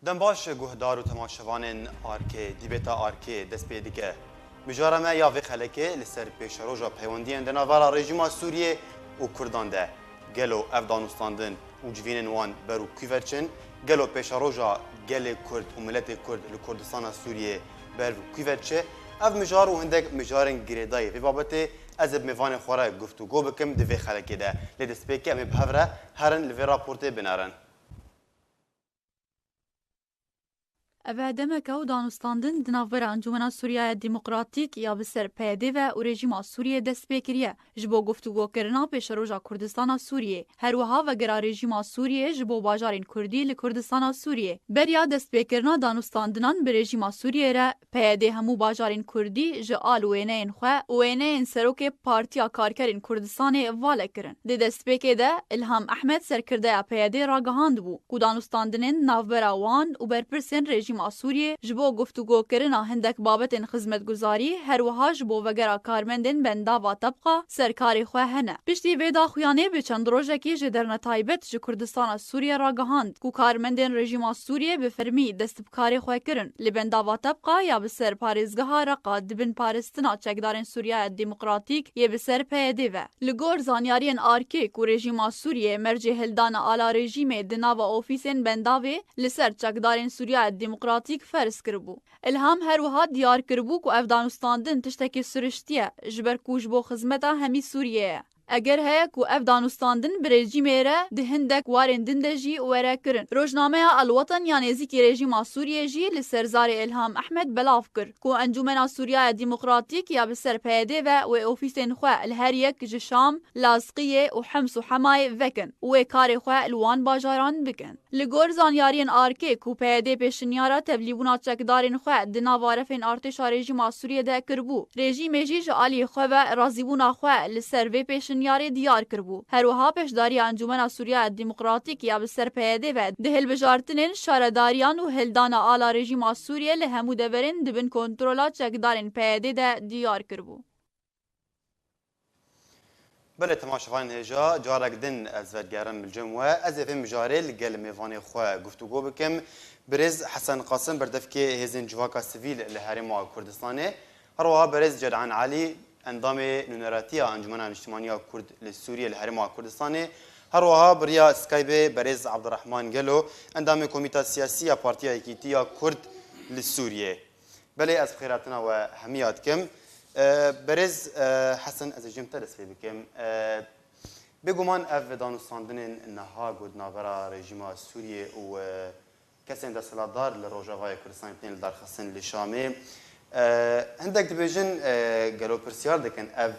دنباش گهدار و تماشوان آرکه دیبتا آرکه دست پیدیکه مجارمه یا وی خلکه لسر پیش روژا پیوندین دناورا رژیما سوریه و کردان ده گلو افغانستان و جوینن وان برو کیورچن گلو پیش روژا گل کرد و ملت کرد لکردستان سوریه برو کیورچه اف مجار و هندک مجارن گریدای و بابت از میوان خورا گفتگو بکم دوی خلکه ده لدست پیکه امی بهوره هرن لوی راپورته بنارن اوه دمکه و دانستاندن دناور انجمن سوریه دموکراتیک یا بسر پیده و رژیم سوریه دست بکریه جبو گفتگو کرنا پیش روژا کردستان سوریه هر وها و گرا رژیم سوریه جبو باجارین کردی لکردستان سوریه بریا دست بکرنا دانستاندنان به رژیم سوریه را پیده همو باجارین کردی جال وینین خو وینین سروک پارتیا کارکرین کردستان واله کرن د دست بکده الهام احمد سرکرده پیده را گهاند بو کو دانستاندنن ناوبراوان و برپرسن رژیم سوریه جبو گفتگو کرنا هندک بابت خدمتگزاری هر وها جبو وگرا کارمندن بنداوا طبقه سرکاری خو هنه پشتی ودا خویانه به چند روزه کی جدرن تایبت ج کردستان سوریه را گهاند کو کارمندن رژیم سوریه به فرمی دستبکاری خو کرن لبنداوا طبقه یا به سر پاریزگاه را قادبن پارستنا چکدارن سوریه دموکراتیک یا به سر پیده و لگور زانیارین آرکی کو رژیم سوریه مرجع هلدان آلا رژیم دناوا اوفیسن بنداوی لسر چکدارن سوریه دموکراتیک فرض کربو الهام هر وها دیار کربو کو افغانستان تشتکی سرشتیه جبر کوج بو خدمتا همی سوریه اگر هيا كو افغانستاندن بريجيم را دهندك وارن دندجي ورا كرن روجنامه الوطن يعني زيكي ريجيم سوريا جي لسرزار الهام احمد بلاف كر كو انجمن سوريا ديمقراطيك يا بسر بيده و اوفيسن خو الهريك جشام لاصقيه وحمص وحماي فكن و كار خو الوان باجاران بكن لگور زانيارين اركي كو بيده بشنيارا تبليبونا چكدارن خو دنا وارفن ارتش ريجيم سوريا ده كربو ريجيم جي جالي خو رازيبونا خو لسر و یاری دیار کربو هر وها پشداری انجمن سوریه دموکراتیک یا بسر پیده و دهل بجارتنین شارداریان و هلدان آلا رژیم سوریه لهمو دورین دبن کنترولا چکدارین پیده ده دیار کربو بله تماشاوان هجا جارك دن از ودگرم بالجمعه از افهم جاره لگل میوان خواه گفتگو بکم برز حسن قاسم بردفك هزن جواكا سيفيل لهرم كردستانه هروها برز جدعان علي اندام نونراتیا انجمن اجتماعی کرد لسوریه لهرم کردستان هروها بریا سکایب برز عبدالرحمن گلو اندام کمیته سیاسی پارتی ایکیتیا کرد لسوریه بله از خیراتنا و همیات کم برز حسن از جمت دستی بکم بگمان اف دانستاندن نها گود ناورا رژیم سوریه و کسی دستلاتدار لروجاوای کردستان بین درخواستن لشامه هندك دبيجن قالوا برسيار دكن اف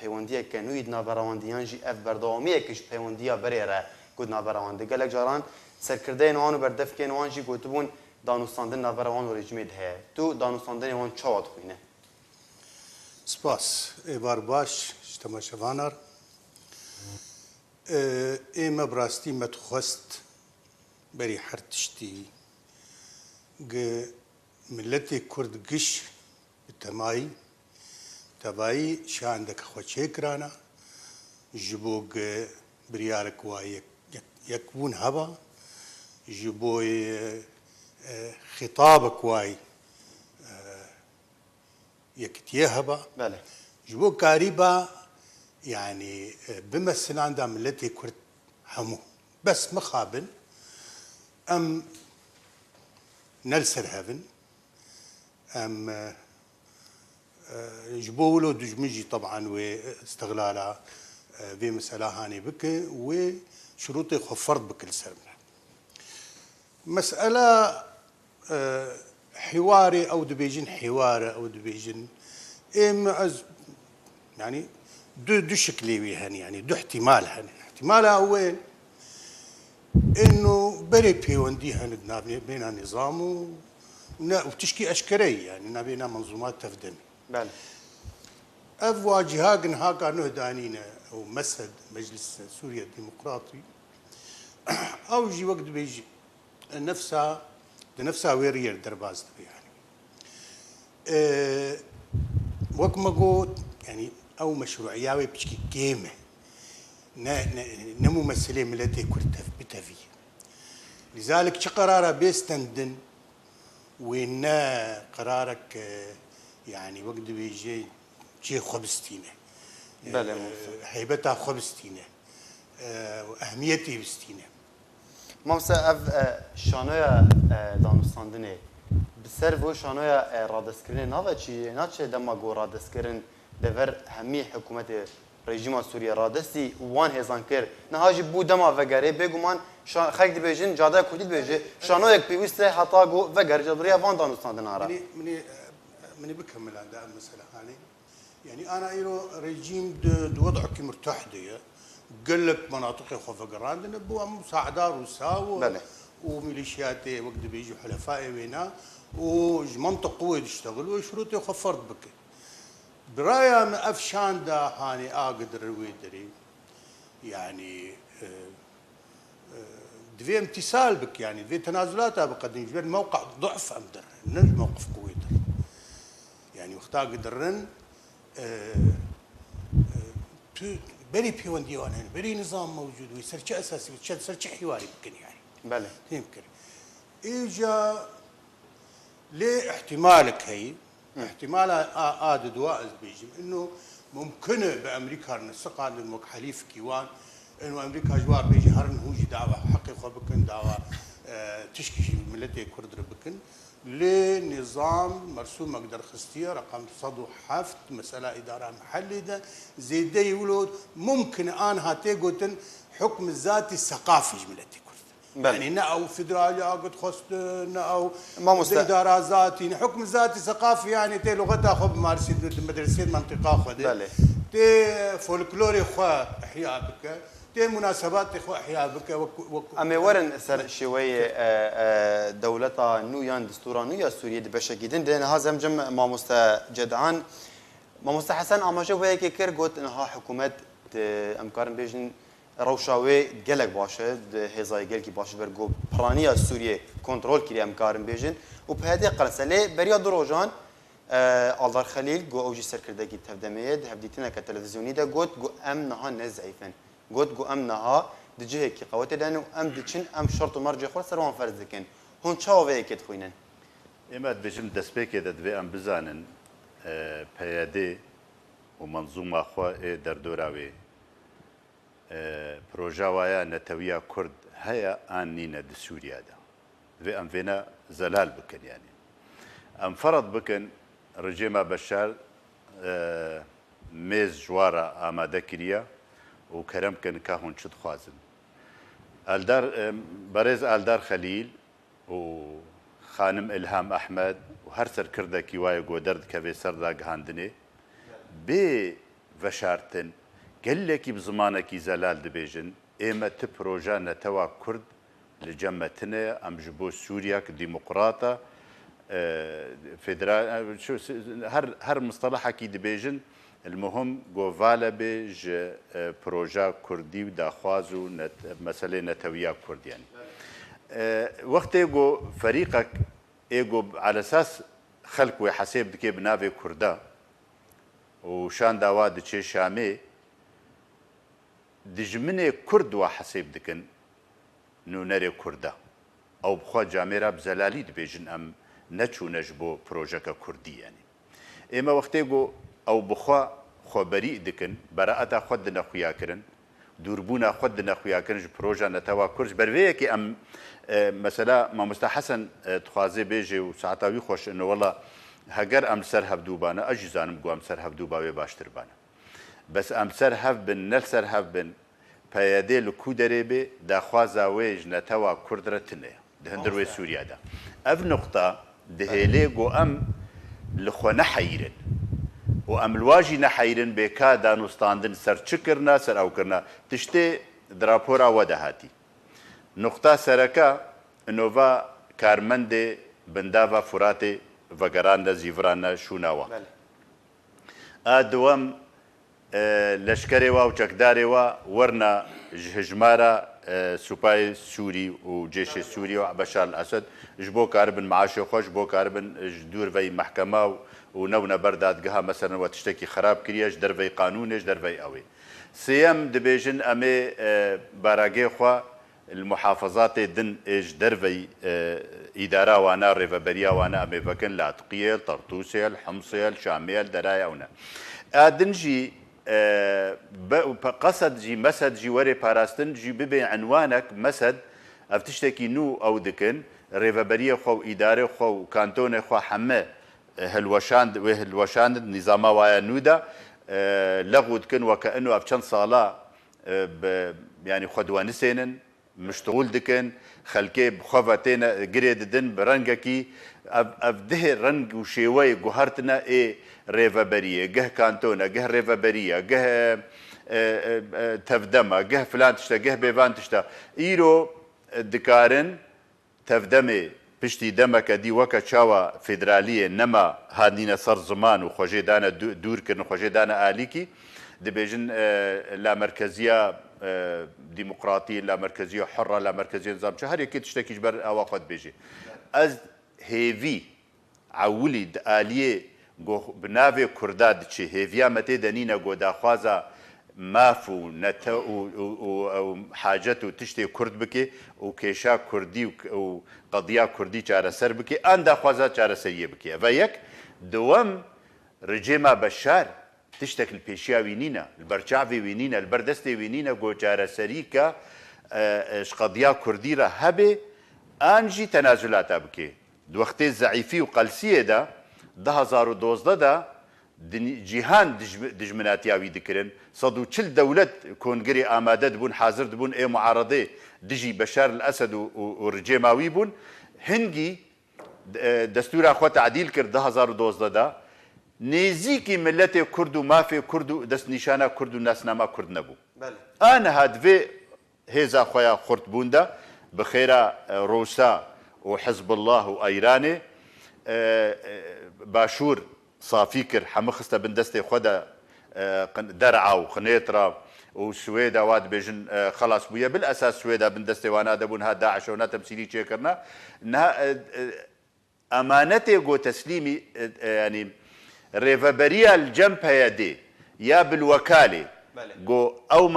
بيونديا كانوا يدنا براونديان جي اف بردواميه كش بيونديا بريره قدنا براوند قالك جاران سركردين وانو بردف كان وان جي قوتبون دانوستاندن نافراوان ورجميد هي تو دانوستاندن وان چاوت خوينه سپاس بار باش تماشاوانر ايما براستي متخست بري حرتشتي ملت کرد گش تمایی تبایی شاندک خوچه کرانا جبوگ بریارک و یکون هوا جبوی خطابک و یکتیه هوا بله جبوگ قریبا يعني بمثل عند ملت کرد همو بس مخابن ام نلسر هفن ام جبولو دجمجي طبعا واستغلالها في مسألة هاني بك وشروطي خفرت بكل سرمنا مسألة حواري او دبيجن حواري او دبيجن يعني دو شكلي ويهن يعني دو احتمال هن احتمالها هو انه بري بيوندي هن بين نظام وتشكي اشكري يعني نبينا منظومات تفدم بله افواجها هاكا نهدانينا او مسد مجلس سوريا الديمقراطي او يجي وقت بيجي نفسها ويرير درباز يعني وقت ما قلت يعني او مشروعياوي بشكي قيمه نمو مسألة ملتي كرتف بتفي لذلك شو قراره بيستندن وإن قرارك يعني وقت بيجي شيء خبستينه هيبتها خبستينه وأهميتي بستينه مامسا اف شانویا دانستاندنه بسر و شانویا رادسکرین ناوه چی ناچه دما گو رادسکرین دور همی حکومت رژیم سوریه رادستی وان هزان کر نهاجی بو دما وگره بگومان خلق بیجن جاده کردید بیجه شانویا پیوسته حتا گو وگر جبریا وان دانستاندن آرا مني بكمل عند المسألة هاني يعني أنا إيرو رجيم وضعك مرتاح ديه قال لك مناطق خوف قران نبوا مساعدات روسا وميليشيات وقت بيجوا حلفاء بينا ومنطق قوي يشتغلوا وشروطي وخفرت بك برايا من افشان دا هاني اقدر ويدري يعني دفي امتثال بك يعني دفي تنازلات بقدم جبل موقع ضعف امدر نج موقف قوي در يعني وقتها قدرن بري بيون ديوان بري نظام موجود ويسرش اساسي ويسرش حواري يمكن يعني بله يمكن اجا ليه احتمالك هي احتمال عاد دواء بيجي انه ممكن بامريكا نسق عند المك حليف كيوان انه امريكا جوار بيجي هرن هوجي دعوه حقي خبكن دعوه تشكي ملتي كرد ربكن لنظام مرسوم مقدر خستيه رقم صدو حفت مسألة إدارة محلية ده زي ده يقولوا ممكن أنا هاتي قلتن حكم الذاتي الثقافي جملتي كرد يعني نأو فدرالي أقد خست نأو إدارة ذاتي حكم ذاتي ثقافي يعني تي لغتها خب مارسي مدرسين منطقة خده تي فولكلوري خوا إحياء بك تي مناسبات إخوة أحياء بك أما ورن سر شوية دولتا نويان دستورا نويا سوريا دبشة جدًا لأن هذا مجمع ما مستجدعان ما مستحسن أما شو هيك كير قلت إنها حكومات أمكارن بيجن روشاوي جلك باشه هزاي جلكي باشه برجو برانيا سوريا كنترول كري أمكارن بيجن وبهذه قرصلة بريا دروجان آلدار خليل جو أوجي سركردكي تفدميد هبديتنا كتلفزيوني ده قلت جو أمنها نزعيفن قلت جو أمنها دجيه كي قوات لأنه أم دشين أم شرط مرجع خلاص سروان فرز ذكين هون شاو في كده خوينن إما بيجم دسبيك ده دبي أم بزانن بيادي ومنظومة أخوة دردوراوي بروجا ويا نتويا كرد هيا آنينا دسوريا ده دبي أم فينا زلال بكن يعني أم فرض بكن رجيما بشار ميز جوارا آماده كريا وكرم كان كهون شد خوازن الدار برز الدار خليل وخانم إلهام أحمد وهرسر كرده كيواي قدرد كفي سرداق هاندني بفشارتن قال لك بزمانك زلال دبيجن إما تبروجا نتوا كرد لجمتنا أم جبو سوريا كديمقراطة فدرال شو هر مصطلح كي دبيجن المهم جوفالا بيج بروجا كردي وداخوازو مسألة نتويا كرد يعني وقت يجو فريقك يجو على أساس خلق وحساب دكي بنافي كردا وشان داوا دشي شامي دجمني كرد وحساب دكن نونري كردا أو بخوا جاميرا بزلالي دبيجن أم نتشو نجبو بروجا كردي يعني إما وقت يجو أو بخوا خبري دكن براءة خد نخويا كرن دوربونا خد نخويا كرن بروجا نتوا كرج برويك أم مثلا ما مستحسن تخازي بيجي وساعتاوي خوش إنه والله هجر أم سر هبدوبانا أجزانم قوام سر هبدوباوي باشتربانا بس أم سر هبن نل سر هبن بيادي لكودري بي داخوازا ويج نتوا كردرتنه دهندروي سوريا دا أف نقطة دهيلي قو أم لخونا حيرن وأم الواجي نحيرن بكا دانوستاندن سر چكرنا سر أو كرنا تشتي درابورا ودهاتي نقطة سركا نوفا كارمند بندافا فراتي وغراند زيفرانا شوناوا دوام لشكري وا وچكداري وا ورنا هجمارا سوباي سوري وجيش السوري وبشار الاسد جبو كاربن معاش خوش بو كاربن دور في محكمه ونونا بردادقها مثلا وتشتكي خراب كرياش در في قانونش در في اوي سيام دبيجن امي باراغي خو المحافظات دن ايش درفي اداره وانا ريفابريا وانا اميفكن لاطقيه طرطوسيه الحمصيه الشاميه درايا ونا ادنجي قصد جي مسد جي وري باراستن جي ببي عنوانك مسد افتشتكي نو او دكن ريفابريا خو اداره خو كانتون خو حمه هلوشاند نظام وايا نودا لغود كن وكانه افشن صاله يعني خدوان سينن مشتغول دكن خلكي بخوفتين قريد دن برنجكي افده رنج وشيوي جوهرتنا اي ريفابريه جه كانتونا جه ريفابريه جه تفدمه جه فلان تشتا جه بيفان تشتا ايرو دكارن تفدمي پشتی دمکه دی وکه چاوا فدرالیه نما هادینا سر زمان و خوژه دانه دور کردن خوژه دانه آلی کی دبیجن لا مرکزیه ديمقراطية لا مركزية حرة لا مركزية نظام شهر يكي تشتكي جبر أواقات بيجي از هيفي عولي آلية بناوي كرداد چه هيفيا متى دنينا جو داخوازا مافو نتا و حاجته تشتي كرد بكي وكيشا كردي وقضية كردي چارة سر بكي أن داخوازا چارة سرية بكي فيك دوام رجيما بشار تشتكي البيشيا وينينا البرشعفي وينينا البردستي وينينا جو چارة سريكا اش قضية كردي را هبه انجي تنازلات بكي دوقتي زعيفي وقلسية دا 2012 دا جیهان دجمناتیاوی دکرن 140 دولت کنگری آماده دبون حاضر دبون ای معارضه دجی بشار الاسد و رجیماوی بون هنگی دستور خو تعدیل کرد 2012 دا نزیکی ملت کرد و مافی کرد و دست نشانه کرد و ناسنامه کرد نبو آن هدفه هزا خویا خورد بونده بخیره روسا و حزب الله و ایرانه باشور صافي كر حمخسته بندستي خدا درعا وخنيطره وسويدا واد بيجن خلاص بويا بالاساس سويدا بندستي وانا دبونها داعش ونا تمثيلي شكرنا انها امانتي جو تسليمي يعني ريفابريا الجنب هيدي يا بالوكاله جو او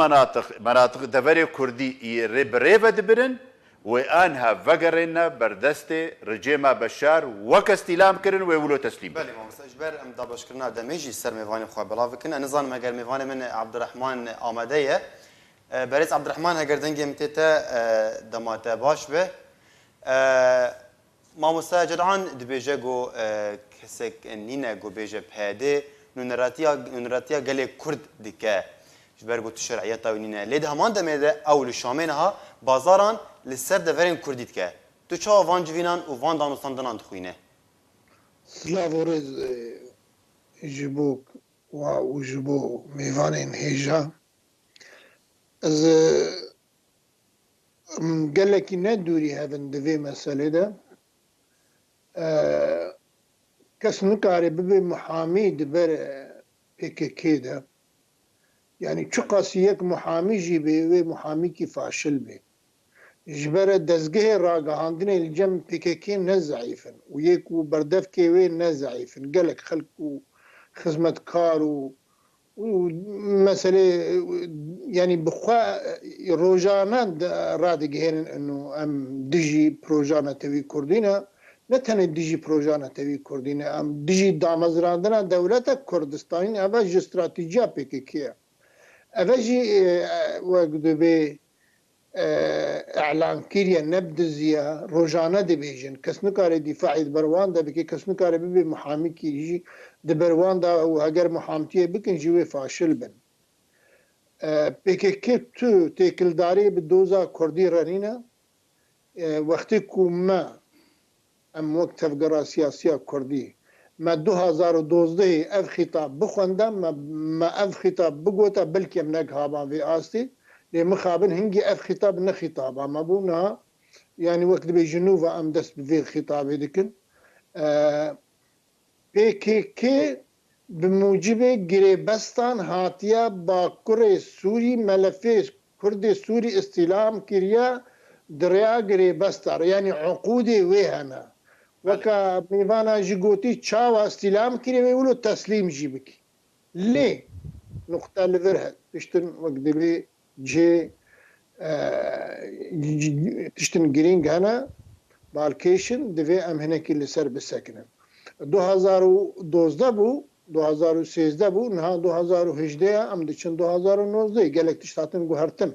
مناطق دفري كردي ريفا دبرن وانها فقرنا بردستي رجيما بشار وكاستلام كرن ويولو تسليم بله ما بس اجبر ام دابش كرنا دميجي سر ميفاني خو بلاف كنا نظام مگر ميفاني من عبد الرحمن آماده بريس عبد الرحمن هگر دنگي متيتا دماته باش به ما مستاجران دبيجه جو كسك نينا جو بيجه بهده نونراتيا قال كرد دكه جبر قلت الشرعية ونينا ليد همان دميده او لشامينها بازاران لسر دفرين كرديت که تو چه وان جوینان و وان دانستاندنان دخوینه سلاورز جبوك و جبو ميفانين هيجا از قال لك ندوري هذا ندفي مسألة ده كس نكاري ببي محامي دبر PKK ده يعني شو قاسيك محامي جيبي محامي كي فاشل بي جبر دزگه راگهاندن الجم PKK نزعيفن ويكو بردف كيوي نزعيفن قالك خلقو خدمتكار ومثلا يعني بخوا روجانا رادقهن انه ام ديجي بروجانا تبي كردينا نتن ديجي بروجانا تبي كردينا ام ديجي دامزراندنا دولة كردستان اما جي استراتيجيا PKK افاجي وقدبي اعلان كيريا نبدزيا روجانا دبيجن كسنكاري دفاعي دبروان دا بكي كسنكاري ببي محامي كي يجي دبروان دا وهاجر محامتيه بكن جوي فاشل بن PKK تو تيكل داري بالدوزا كردي رانينا وقتي كوما ام وقت تفقرا سياسية كردي ما 2012 اف خطاب بخوندا ما اف خطاب بقوتا بلكي منك هابان في آستي مخابن هنجي اف خطاب نخطاب ما بونا يعني وقت بجنوبا ام دست بفي الخطاب هذيك PKK بموجب قريبستان هاتيا باكر سوري ملفي كرد سوري استلام كريا دريا قريبستان يعني عقودي ويهنا وكا ميفانا جيغوتي تشاوا استلام كريا ويقولوا تسليم جيبك ليه نقطة لفرها تشتن وقت بي جي تشتن جرينج هنا بالكيشن دوی ام هنکی لسر بسکنن 2012 بو 2013 بو نه 2018 ام دچن 2019 گلک تشتاتن گوهرتن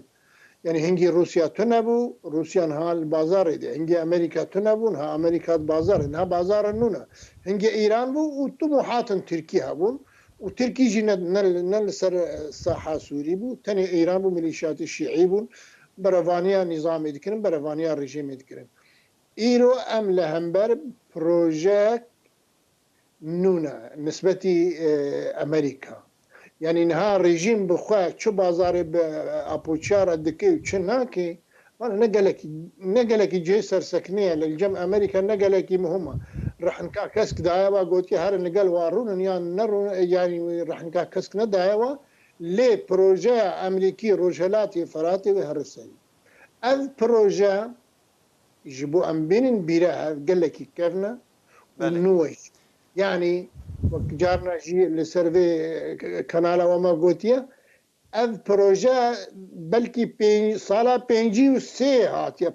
یعنی هنگی روسیا تو نبو روسیا نه بازار ده هنگی امریکا تو نبو نه امریکا بازار نه بازار نونه هنگی ایران بو و تو محاتن ترکیه بون و ترکی جی نل سر ساحه سوری بو تنی ایران بو ملیشیات شیعی بون بروانیا نظام دکرن بروانیا رژیم دکرن ایرو ام لهمبر پروژه نونه نسبتی امریکا يعني نهار ريجيم بخوا شو بازار بأبوشار الدكي وشناكي وانا نقلك جيسر سكنية للجم أمريكا نقلك مهمة راح نكا كسك دايوا قلت هار نقل وارون يعني راح نكا كسك ندايوا لي بروجا أمريكي روجلاتي فراتي وهرسي البروجا يجيبوا أم بين بيراها قال لك كيفنا ونوش يعني جارنا جي لسرفي كنالا وما قوتيا اذ بروجا بلكي صالا بينجي وسي هاتيا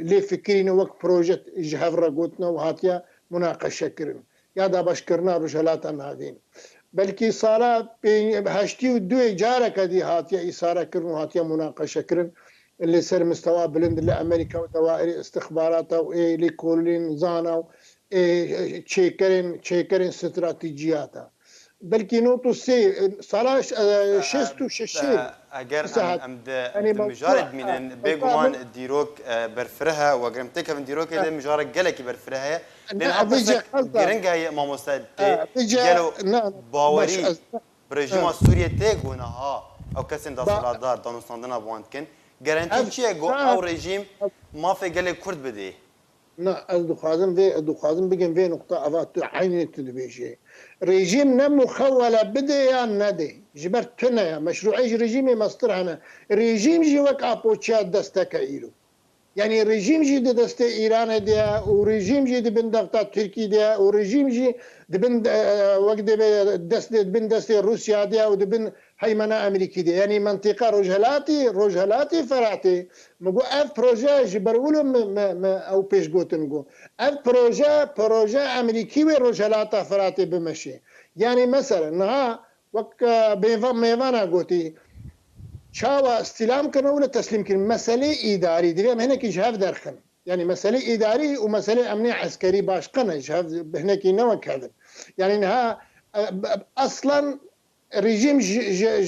لي فكرين وقت بروجا جهفرا قوتنا وهاتيا مناقشة كرن يا دا بشكرنا رجالاتنا هذين بلكي صالا هاشتي ودوي جارك هذه هاتيا إثارة كرن وهاتيا مناقشة كرن اللي سر مستوى بلند لأمريكا ودوائر استخباراتها وإيه لكولين زانا چیکرین استراتیجیاتا بلکه نوتو سه سالا شستو ششه اگر ام مجارد مینن بگومان دیروک برفرها و گرمتک من دیروک ده مجارد گلکی برفرها لان حتی گرنگ های ماموسد گلو باوری برژیم سوریه تگونه ها او کسی دستاوردار دانستاندن بوند کن گارانتی چیه گو او رژیم ما في گل کرد بده نا دخوازم بگم في نقطة أفات عيني تدبيشي ريجيم نمو خولة بده يا ندي جبرت تنا مشروعي ريجيمي مصدر ريجيم جي وك أبوتشات دستك إيلو يعني ريجيم جي دست إيران ديا وريجيم جي دبن دفتات تركي ديا وريجيم جي دبن وقت دبن دست روسيا ديا ودبن هيمنة أمريكي ديا يعني منطقة رجلاتي فرعتي مقو اف بروجا جبرولو او بيش قوتنقو اف بروجا أمريكي ورجلاتا فرعتي بمشي يعني مثلا نها وك ميفانا قوتي شاوى استلام كنا ولا تسليم كنا مسألة إداري دليل هنا كي جهاف درخن يعني مسألة إداري ومسألة أمنية عسكري باش قنا جهاف هنا كي نوك هذا يعني إنها أصلا ريجيم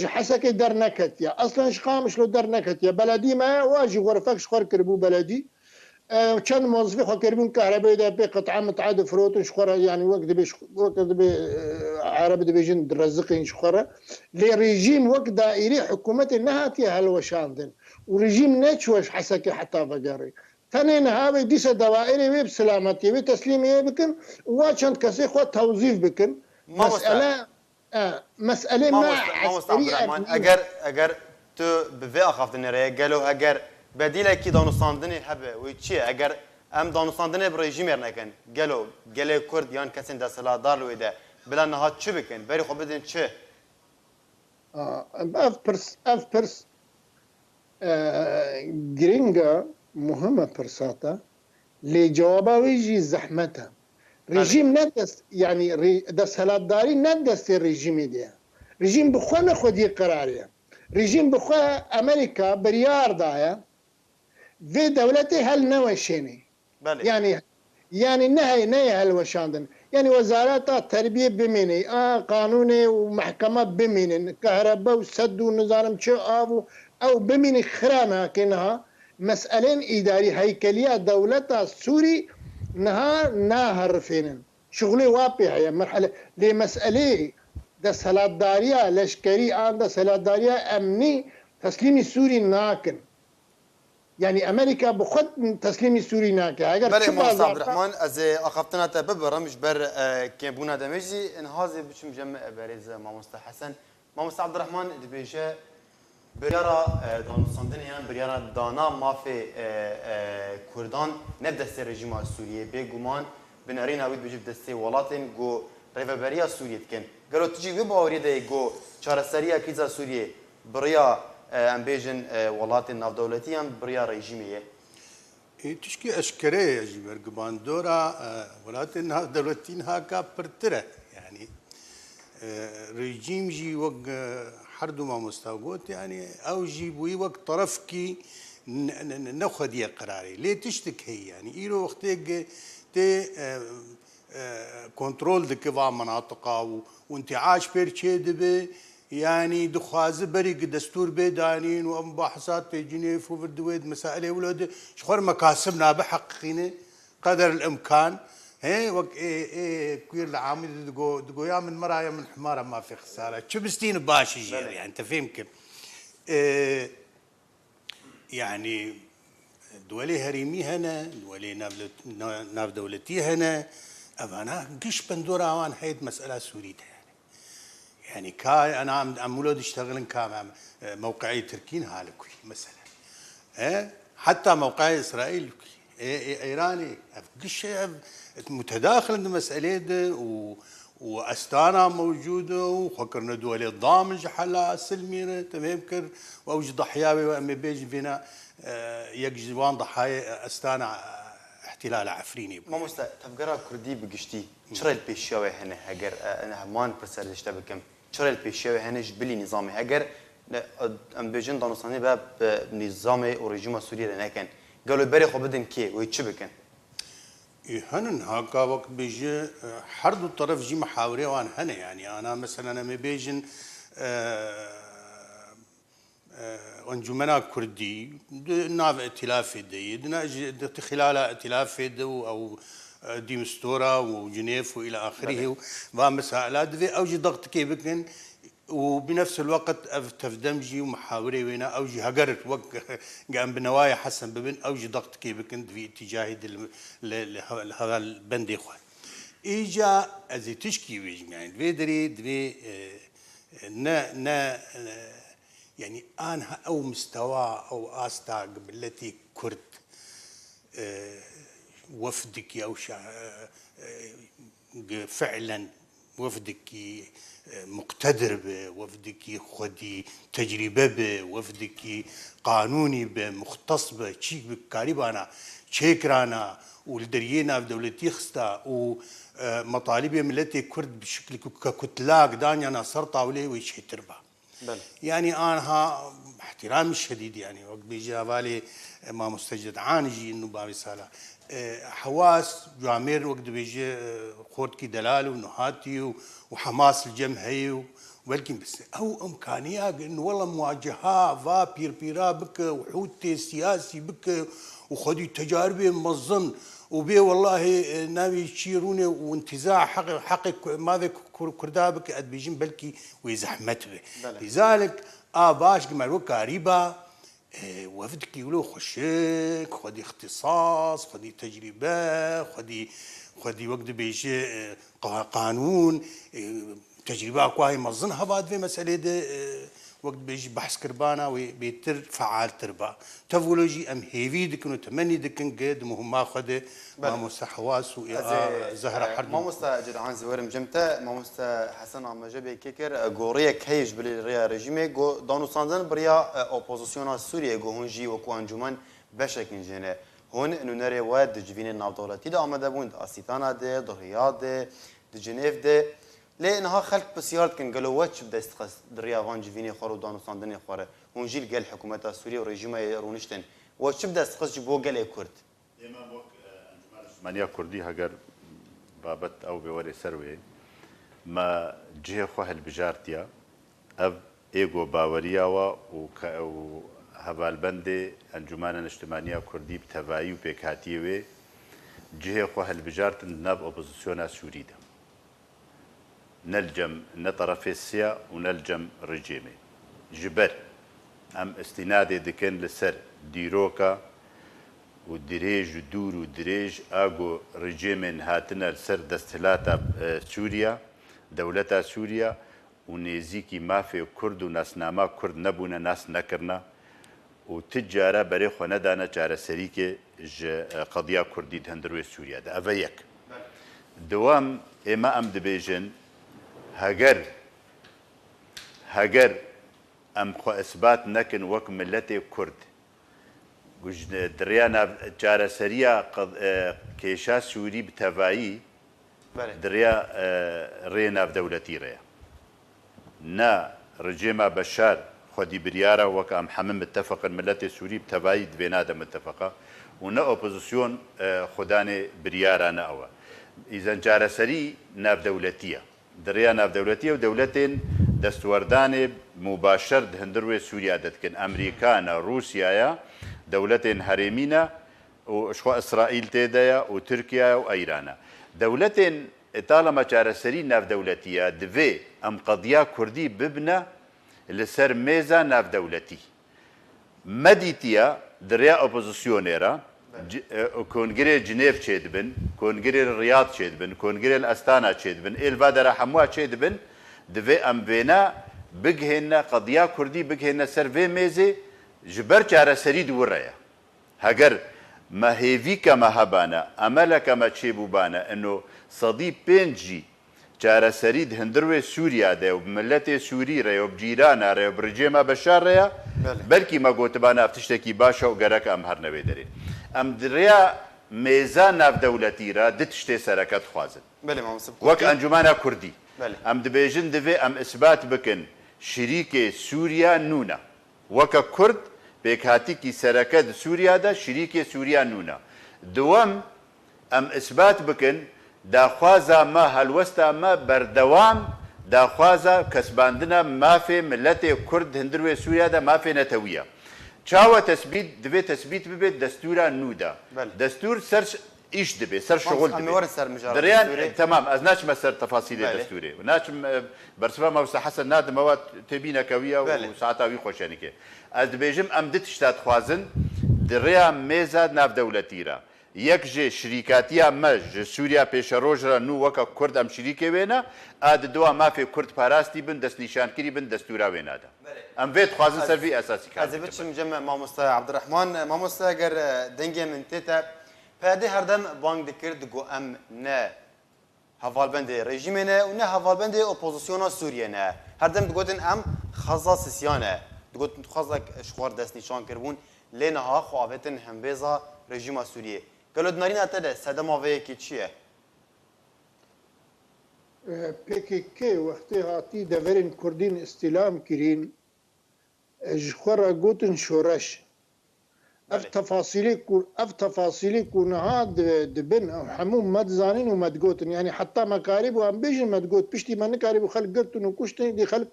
حسك در نكتيا أصلا شقامش لو در نكتيا بلدي ما واجي غرفك شخور كربو بلدي كان موظفي خو كربون كهرباء ده بقطعه متعدد فروت شخوره يعني وقت عرب دبيجن درزقين شخوره لريجيم وقت دائري حكومه انها تيها الوشاندن وريجيم نتشوش حسكي حتى فقاري ثاني هذا ديس دوائري بسلامتي بتسليميه بكن واشان كسي خو توظيف بكن مساله ما عسكري اگر تو بفي اخافتن ري قالوا اگر بديله كي دانستاندني هبه ويتشي اگر ام دانستاندني بريجيم يرنكن قالوا كرد يان كسن دسلا دار ويدا بلا نهات شو بكن بري خو بدن چه اف برس جرينجا مهمه برساتا لي جوابا ويجي زحمتها ريجيم ندس يعني دسلا داري ندس الريجيم دي ريجيم بخونه خدي قراريه ريجيم بخوا امريكا بريار دايا في دولتي هل نوشيني يعني نهي هالوشاندن يعني وزارات التربيه بميني قانوني ومحكمه بميني كهرباء وسد ونظام او بميني خرامه كانها مسألين اداري هيكليه دولتها السوري نهر فينن شغلي واقعي مرحله لمساله ده سلاداريا لشكري ده سلاداريا امني تسليم سوري ناكن يعني امريكا بخد تسليم سوري ناكن اگر شو عبد الرحمن از اخفتنا تببر مش بر كيبونا دمجي انهازي بش مجمع بارز ما حسن ما عبد الرحمن دبيجه بريارا دانستاندنيان بريارا دانا ما في كردان نبدا الرجيم السوري بيغمان بنارين اويد بجيب دستي ولاتن جو ريفابريا سوريا كان قالوا تجي باوري ده جو چارسريا كيزا سوريا بريا ام بيجن ولات النافدولتيان بريا ريجيميه تشكي أشكري أجي برقبان دورا ولكن هذا دولتين هاكا برترة يعني ريجيم جي وق حردو ما مستوقوت يعني أو جيبوي وق طرفكي ناخذ يا قراري ليه تشتك هي يعني إيرو وقتك تي كنترول دكفا مناطقة وانتعاش بيرشي دبي يعني دخاز بريق دستور بيدانين ومباحثات في جنيف وفي الدويد مسائل ولاد شخور مكاسبنا بحققين قدر الامكان هي وك كوير العامل دقو يا من مرايا من حماره ما في خساره شبستين باش يجي يعني انت فهم كيف يعني دولي هريمي هنا دولي ناف دولتي هنا أنا قش بندورة وان هيد مسألة سورية يعني كاي أنا عم ولاد يشتغلن كام موقعي تركين هالكوي مثلا حتى موقعي إسرائيل إيراني قش متداخل المسألة ده وأستانا موجودة وفكرنا دولي ضامج حلا سلميرة تمام كر وأوج ضحياوي وأمي بيج فينا يجزوان ضحايا أستانا احتلال عفريني ما مستا تفكر كردي بقشتي شرى البيشاوي هنا هجر أنا همان برسل اشتبكم شرى البيشاوي هنا جبلي نظامي هجر ام بيجن دانوساني باب نظامي ورجيم سوريا لنا كان قالوا بري خو بدن كي ويتشبكن هنن هاكا وقت بيجي حرد الطرف جي محاوري وان هنا يعني انا مثلا انا بيجن انجمنا كردي ناف ائتلاف دي خلال ائتلاف او دي مستورة وجنيف والى اخره ومسائلات اوجي ضغط كيبكن وبنفس الوقت تفدمجي ومحاوري وين اوجي هجرت وق قام بنوايا حسن ببن اوجي ضغط كيبكن في اتجاه هذا البند اخوان اجا ازي تشكي ويج يعني دوي دري نا يعني أنا أو مستوى أو أستا قبلتي كرد وفدك أو فعلا وفدك مقتدر به وفدك خدي تجربة به وفدك قانوني به مختص به شيء بكاريبانا شيكرانا والدرينا في دولتي خستا ومطالب ملتي كرد بشكل كتلاق دانيا ناصر طاولي ويشي تربه يعني أنا احترامي الشديد يعني وقت بيجي بالي ما مستجد عانجي إنه بابي صالح حواس جوامير وقت بيجي خورتكي دلال ونهاتي وحماس الجمهي ولكن بس أو إمكانية إنه والله مواجهة فا بيرا بك وحوتي سياسي بك وخدي تجاربي مظن وبي والله ناوي يشيروني وانتزاع حق ماذا كردابك قد بيجين بلكي ويزحمت به لذلك باش كما الوكا ريبا وفدك يقولوا خشيك خدي اختصاص خدي تجربة خدي وقت بيجي قانون تجربة كواهي مظنها بعد في مسألة ده وقت بيجي بحث كربانا وبيتر فعال تربا تفولوجي ام هيفي دكنو تمني دكن قد مهما خده ما مستا حواس زهرة حرب ما مستا جدعان زوارم جمتا ما مستا حسن عم جبي كيكر غوريا كهيج بالريا ريجيمي غو دانو ساندن بريا اوبوزيسيون سوريا غو هونجي وكو انجمان بشكل جنه هون انه نري واد جفين الناف دولتي دا امده بوند اسيتانا ده دهيات ده جنيف ده لانها خلق بسيارت كان قالوا واتش بدا يستخدم دريا فان جيفيني خارو دانو ساندني خاره ونجيل قال حكومه سوريا وريجيما رونشتن واتش بدا يستخدم بو قال كرد اما بوك انجمانيا كردي هاجر بابت او بوري سروي ما جهه خو هالبجارتيا اب ايجو باوريا و هبالبندي انجمان الاجتماعيه كردي بتفاعي وبكاتيوي جهه خو هالبجارت ناب اوبوزيسيون سوريدا نلجم نطرف السيا ونلجم رجيمي جبر ام استنادي دكن لسر ديروكا ودريج ودور ودريج اغو رجيمن هاتنا لسر دستلاتا سوريا دولتا سوريا ونيزيكي مافي كرد وناسناما كرد نبونا ناس نكرنا وتجارة بريخو ندانا جارة سريكي قضية كردي هندروي سوريا دا افايك دوام اما ام دبيجن هاجر ئەم خۆ ئەثبات نەکن وەک ملەتێک کورد دریا چارەسەریە کێشا سووری بتەڤایی دریا ڕێ ناودەولەتی ڕێە نا ڕژێما بەشار خودی بریارە وەک ئەم هەموو متتەفقن ملەتی سووری بتەڤایی دوێنادە متتەفقە و نە ئۆپۆزیسیۆن خودانێ بریارانە ئەوە ئیزەن چارەسەری ناودەولەتیە دریا ناودەولەتیە و دەولەتێن دەستوەردانێ مباشەر هەندروێ سووریا دەتکن ئەمریکانە رووسایە دەولەتێن هەرێمینە و شخوا ئیسرائیل تێدایە و تورکیا و ئەیرانە دەولەتێن ئێتاڵەمە چارەسەری ناودەولەتیە دەوێ ئەم قەدیا کوردی ببنە لەسەر مێزە ناودەولەتی مەدیتیە دریا ئۆپۆزیسیۆنێرە کۆنگرێ جنێف چێ دبن کۆنگرێ ڕیاد چێ دبن کۆنگرێ ئەستانە چێ دبن ئێلڤادەرە هەمووە چێ دبن دەوێ ئەم وێنە بگهێنە قەدیا کوردی بگهێنە سەر vê mêzê ji ber çareserî diwireye heger me hêvîke me hebane emeleke me çêbûbane eno sedî pênc jî çareserî di hindir wê Sûriya de û bi milletê Sûrî re û bi cîrana re û bi rejê me Beşar re ya belkî me gotibane ev tiştekî baş e û gerek em her nevê derê em di rêya mêza navdewletî re di tiştê sereket dixwazin wek Encumena Kurdî em dibêjin divê em isbat bikin şîrîkê Sûriya nûne weke Kurd pêkhatîkî sereke di Sûriya de şîrîkê Sûriya nûne duwem em isbat bikin daxwaza me helwesta me berdewam daxwaza kesbandina mafê milletê Kurd hindir wê Sûriya de mafê netewiye çawa tespît divê tespît bibe destûra nû de destûr ser iş dibe ser şoğul dibe diriyan tamam ez naçme ser tefasîlê destûrê naçim bersiva Mewsa Hesen nadim ewa têbîne kewiye û saeta wî xweşenike ez dibêjim em di tişta dixwazin di rêya mêza navdewletî re yek jê şirîkatiya me ji Sûriya pêşeroj re nû weke Kurd em şîrîkê wê ne a di duwa mafê Kurd parastî bin destnîşankirî bin destûra wê nade em vê dixwazin ser vî esasî ez ê biçim cem mamosta Abdirehman mamosta eger dengê min tê te perdê herdem bang dikir digo em ne hevalbendê rejîmê ne û ne hevalbendê opozîsyona Sûriyê ne herdem digotin em xeza sisyan e digotin xwazek ji xwar destnîşan kirbûn lê niha xwe avêtin hembêza rejîma Sûriyê gelo dinarîna te de sedema vê yekê çi ye PKK wextê hatî deverên Kurdîn îstîlam kirîn ji xwe re gotin şoreş ev tefasîlê ku niha dibin hemû me dizanin û me digotin yanî heta me karîbû em bêjin me digot piştî me nikarîbû xelk girtin û kuştin dî xelk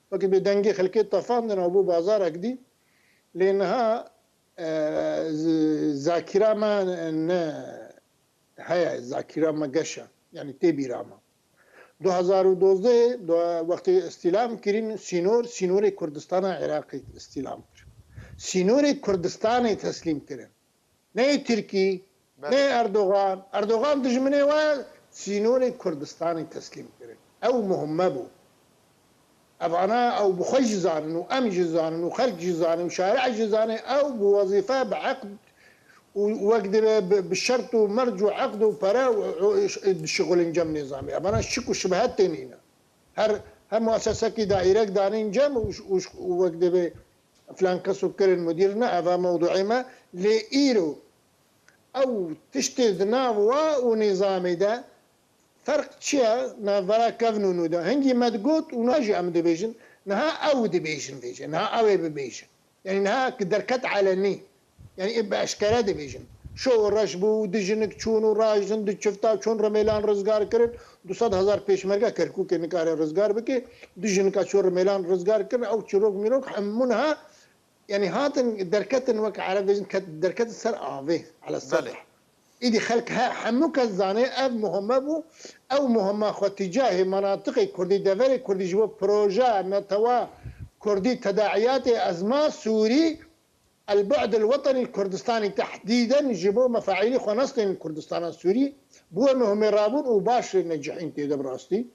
wekî bê dengê xelkê tefandin ew bû bazarek dî lê niha zakîra me ne heye zakîra me geş e yanî tê bîra me 2012 wextê îstîlam kirîn sînorê Kurdistana Iraqê îstîlam kir sînorê Kurdistanê teslîm kirin neyê Tirkî neyê Erdogan dijminê we sînorê Kurdistanê teslîm kirin ew muhimme bû evana ew bi xwe jî zanin û em jî zanin û xelk jî zanin û şariع jî zane ew bi wezîfe bi eqd û wek dibe bi şert û merc û eqd û pere dişiğulin cem nîzamî evana şik û şibehet tênîne her muessesekî daîrek danîn cem û wek dibe فلان کس کردن مدیر نه اوا موضوعی ما لیرو او تشتی دناو و نظامی ده فرق چیه نورا کفنونو ده هنگی مدگوت و ناجی ام دبیجن نها او دبیجن بیجن نها او ببیجن يعني نها دركت علني يعني ابا اشكالات دبيجن شو رشبو دجنك شونو راجن دشفتا شون رميلان رزگار کرد 200,000 پیشمرگه کرکوک نکار رزگار بکی دجنکا شون رميلان رزگار کرد او چروک میروک همونها يعني هاتن دركتن وك على فيجن دركت السر افي على السطح ايدي خلك حموك الزاني اب مهمه او مهمه خو تجاه مناطق كردي دفري كردي جو بروجا نتوا كردي تداعيات ازمه سوري البعد الوطني الكردستاني تحديدا يجيبوا مفاعيل خنصل الكردستان السوري بو انهم يرابون وباش ناجحين تي براستي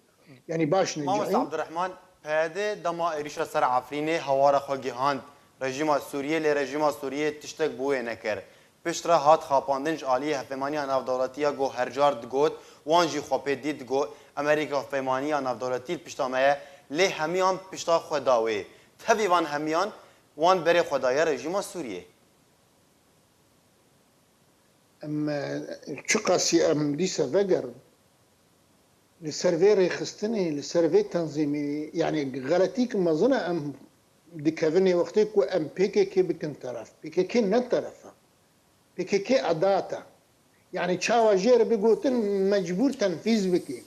يعني باش ناجحين مام عبد الرحمن هذا دما ريشه سر عفريني هواره خو جهان رژیما سوریه لی رژیما سوریه تشتک بوی نکر پشترا هات خاپاندنج عالیه هفمانیا نافدولتیا گو هرجار دگوت وانجی خوپه دید گو امریکا هفمانیا نافدولتی پشتامه لی همیان پشتا خداوی تهوی وان همیان وان بری خدای رژیم سوریه ام چه قاسی ام دیسا وگر لسرفي خستني لسرفي تنظيمي يعني غلطيك ما ظن ام دكافني وقتك وام بيكي بكن طرف بيكي نت طرفه بيكي اداتا يعني تشاوا جير بيقولن مجبور تنفيذ بكي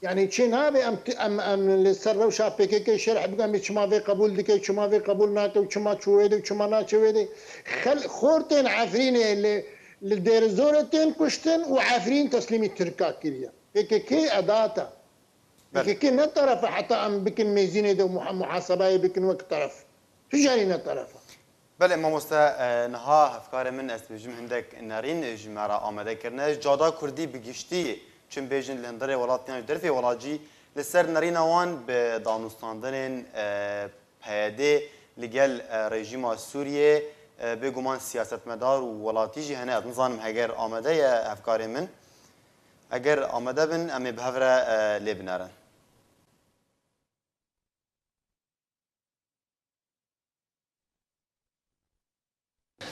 يعني تشين هابي ام لسر شا بيكي شرح بقام ما في قبول دكي ما في قبول ناتو ما تشويدي ما ناتشويدي خورتين عفرين اللي للدير زورتين كشتن وعافرين تسليم التركات كليا بكي اداتا بكي نطرف حتى ام بكن ميزينه دو محاسبه بكن وقت طرف تجاري نطرف بله ما مستا نها افکار من است بجم هندک نارین جمعه آماده کرنه جادا کردی بگشتی چون بیجن لندره ولاتیان درفی ولاجی لسر نارین وان به دانستاندن پیاده لگل رژیم سوریه بگمان سیاستمدار و ولاتیجی هنه نظام اگر آماده افکار من اگر آماده بن امی بهفره لبنارن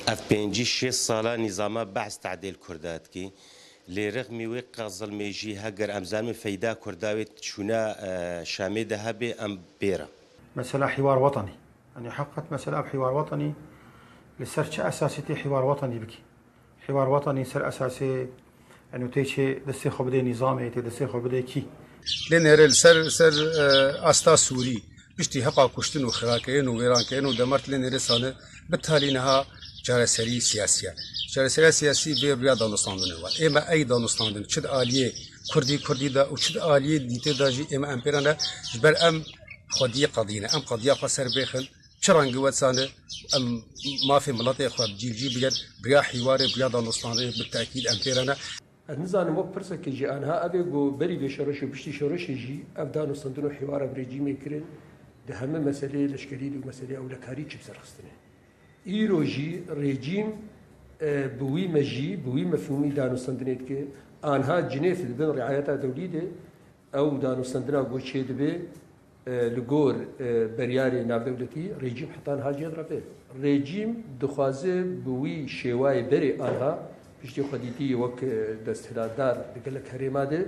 اف پنجی 6 ساله نظام بحث تعدیل کردات کی لرغم وقع ظلميجي هجر امزان فيدا كرداويت شونا شامي ذهبي ام بيرا مسألة حوار وطني يعني حققت مسألة بحوار وطني لسرش أساسي حوار وطني بكي حوار وطني سر أساسي أنه تيجي دستي خبدي نظامي دستي خبدي كي لنهر سر أستا سوري بشتي هقا كشتن وخراكين وغيرانكين ودمرت لنهر سانه بالتالي نها جارسري سياسية جارسري سياسي في رياضة نصاندن إما أي دانستاندن شد آلية كردي دا وشد آلية ديته داجي إما أمبيرانا جبر أم خدية قضينا أم قضية خسر بيخن شران قوات سانه أم ما في ملاطي أخوة بجيل بجد بريا حواري بريا دانستاندن بالتأكيد أمبيرانا النظام مو برسك جي أنها أبي جو بري بشرش بشتي شرش جي أبدان وصندنو حوار بريجيمي كرين ده هم مسألة لشكري ومسألة أو لكاري تشبسر خستنه إيروجي ريجيم بوي مجي بوي مفهومي دانو صندنيت كي آنها جنيف بين رعايتها دوليده أو دانو صندنا بوشي دبي لجور برياري ناب دولتي ريجيم حتى أنها جيد ربي ريجيم دخوازه بوي شواي بري آنها بشتي خديتي وك دستهلادار لقلك هريماده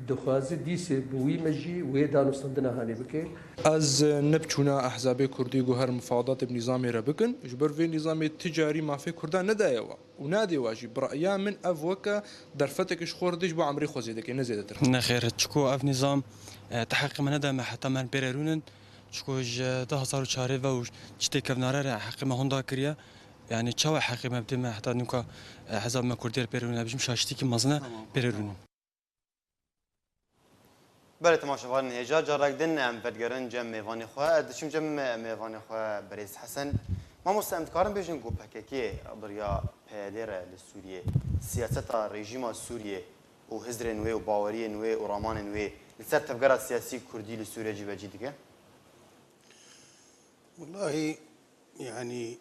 دخوازه ديسه بوي مجي ويدانو صندنا هاني بكي از نبچونا احزاب كردي جوهر مفاوضات بنظام ربكن جبر في نظام التجاري ما في كردان ندايوا ونادي واجي برأيا من افوكا درفتك شخوردش بو عمري خوزيدك نزيد تر نخير تشكو اف نظام تحقق من هذا ما حتى من بيرونن تشكوج 2004 و تشتي كفناره حق ما هوندا كريا يعني تشوا حق ما بدي ما حتى نكا حزب ما كردير بيرون بجم شاشتي كي مزنا بيرون بله تماشاوان هجا جارك دن ام فدگرن جم میوانی خو دشم جم میوانی خو بریز حسن ما مستمتکارم بیشن گو پککی بریا پیادر لسوریه سیاست رژیم سوریه و حزر نوی و باوری نوی و رامان نوی لسر تفکر سیاسی کردی لسوریه جی بجی دیگه والله يعني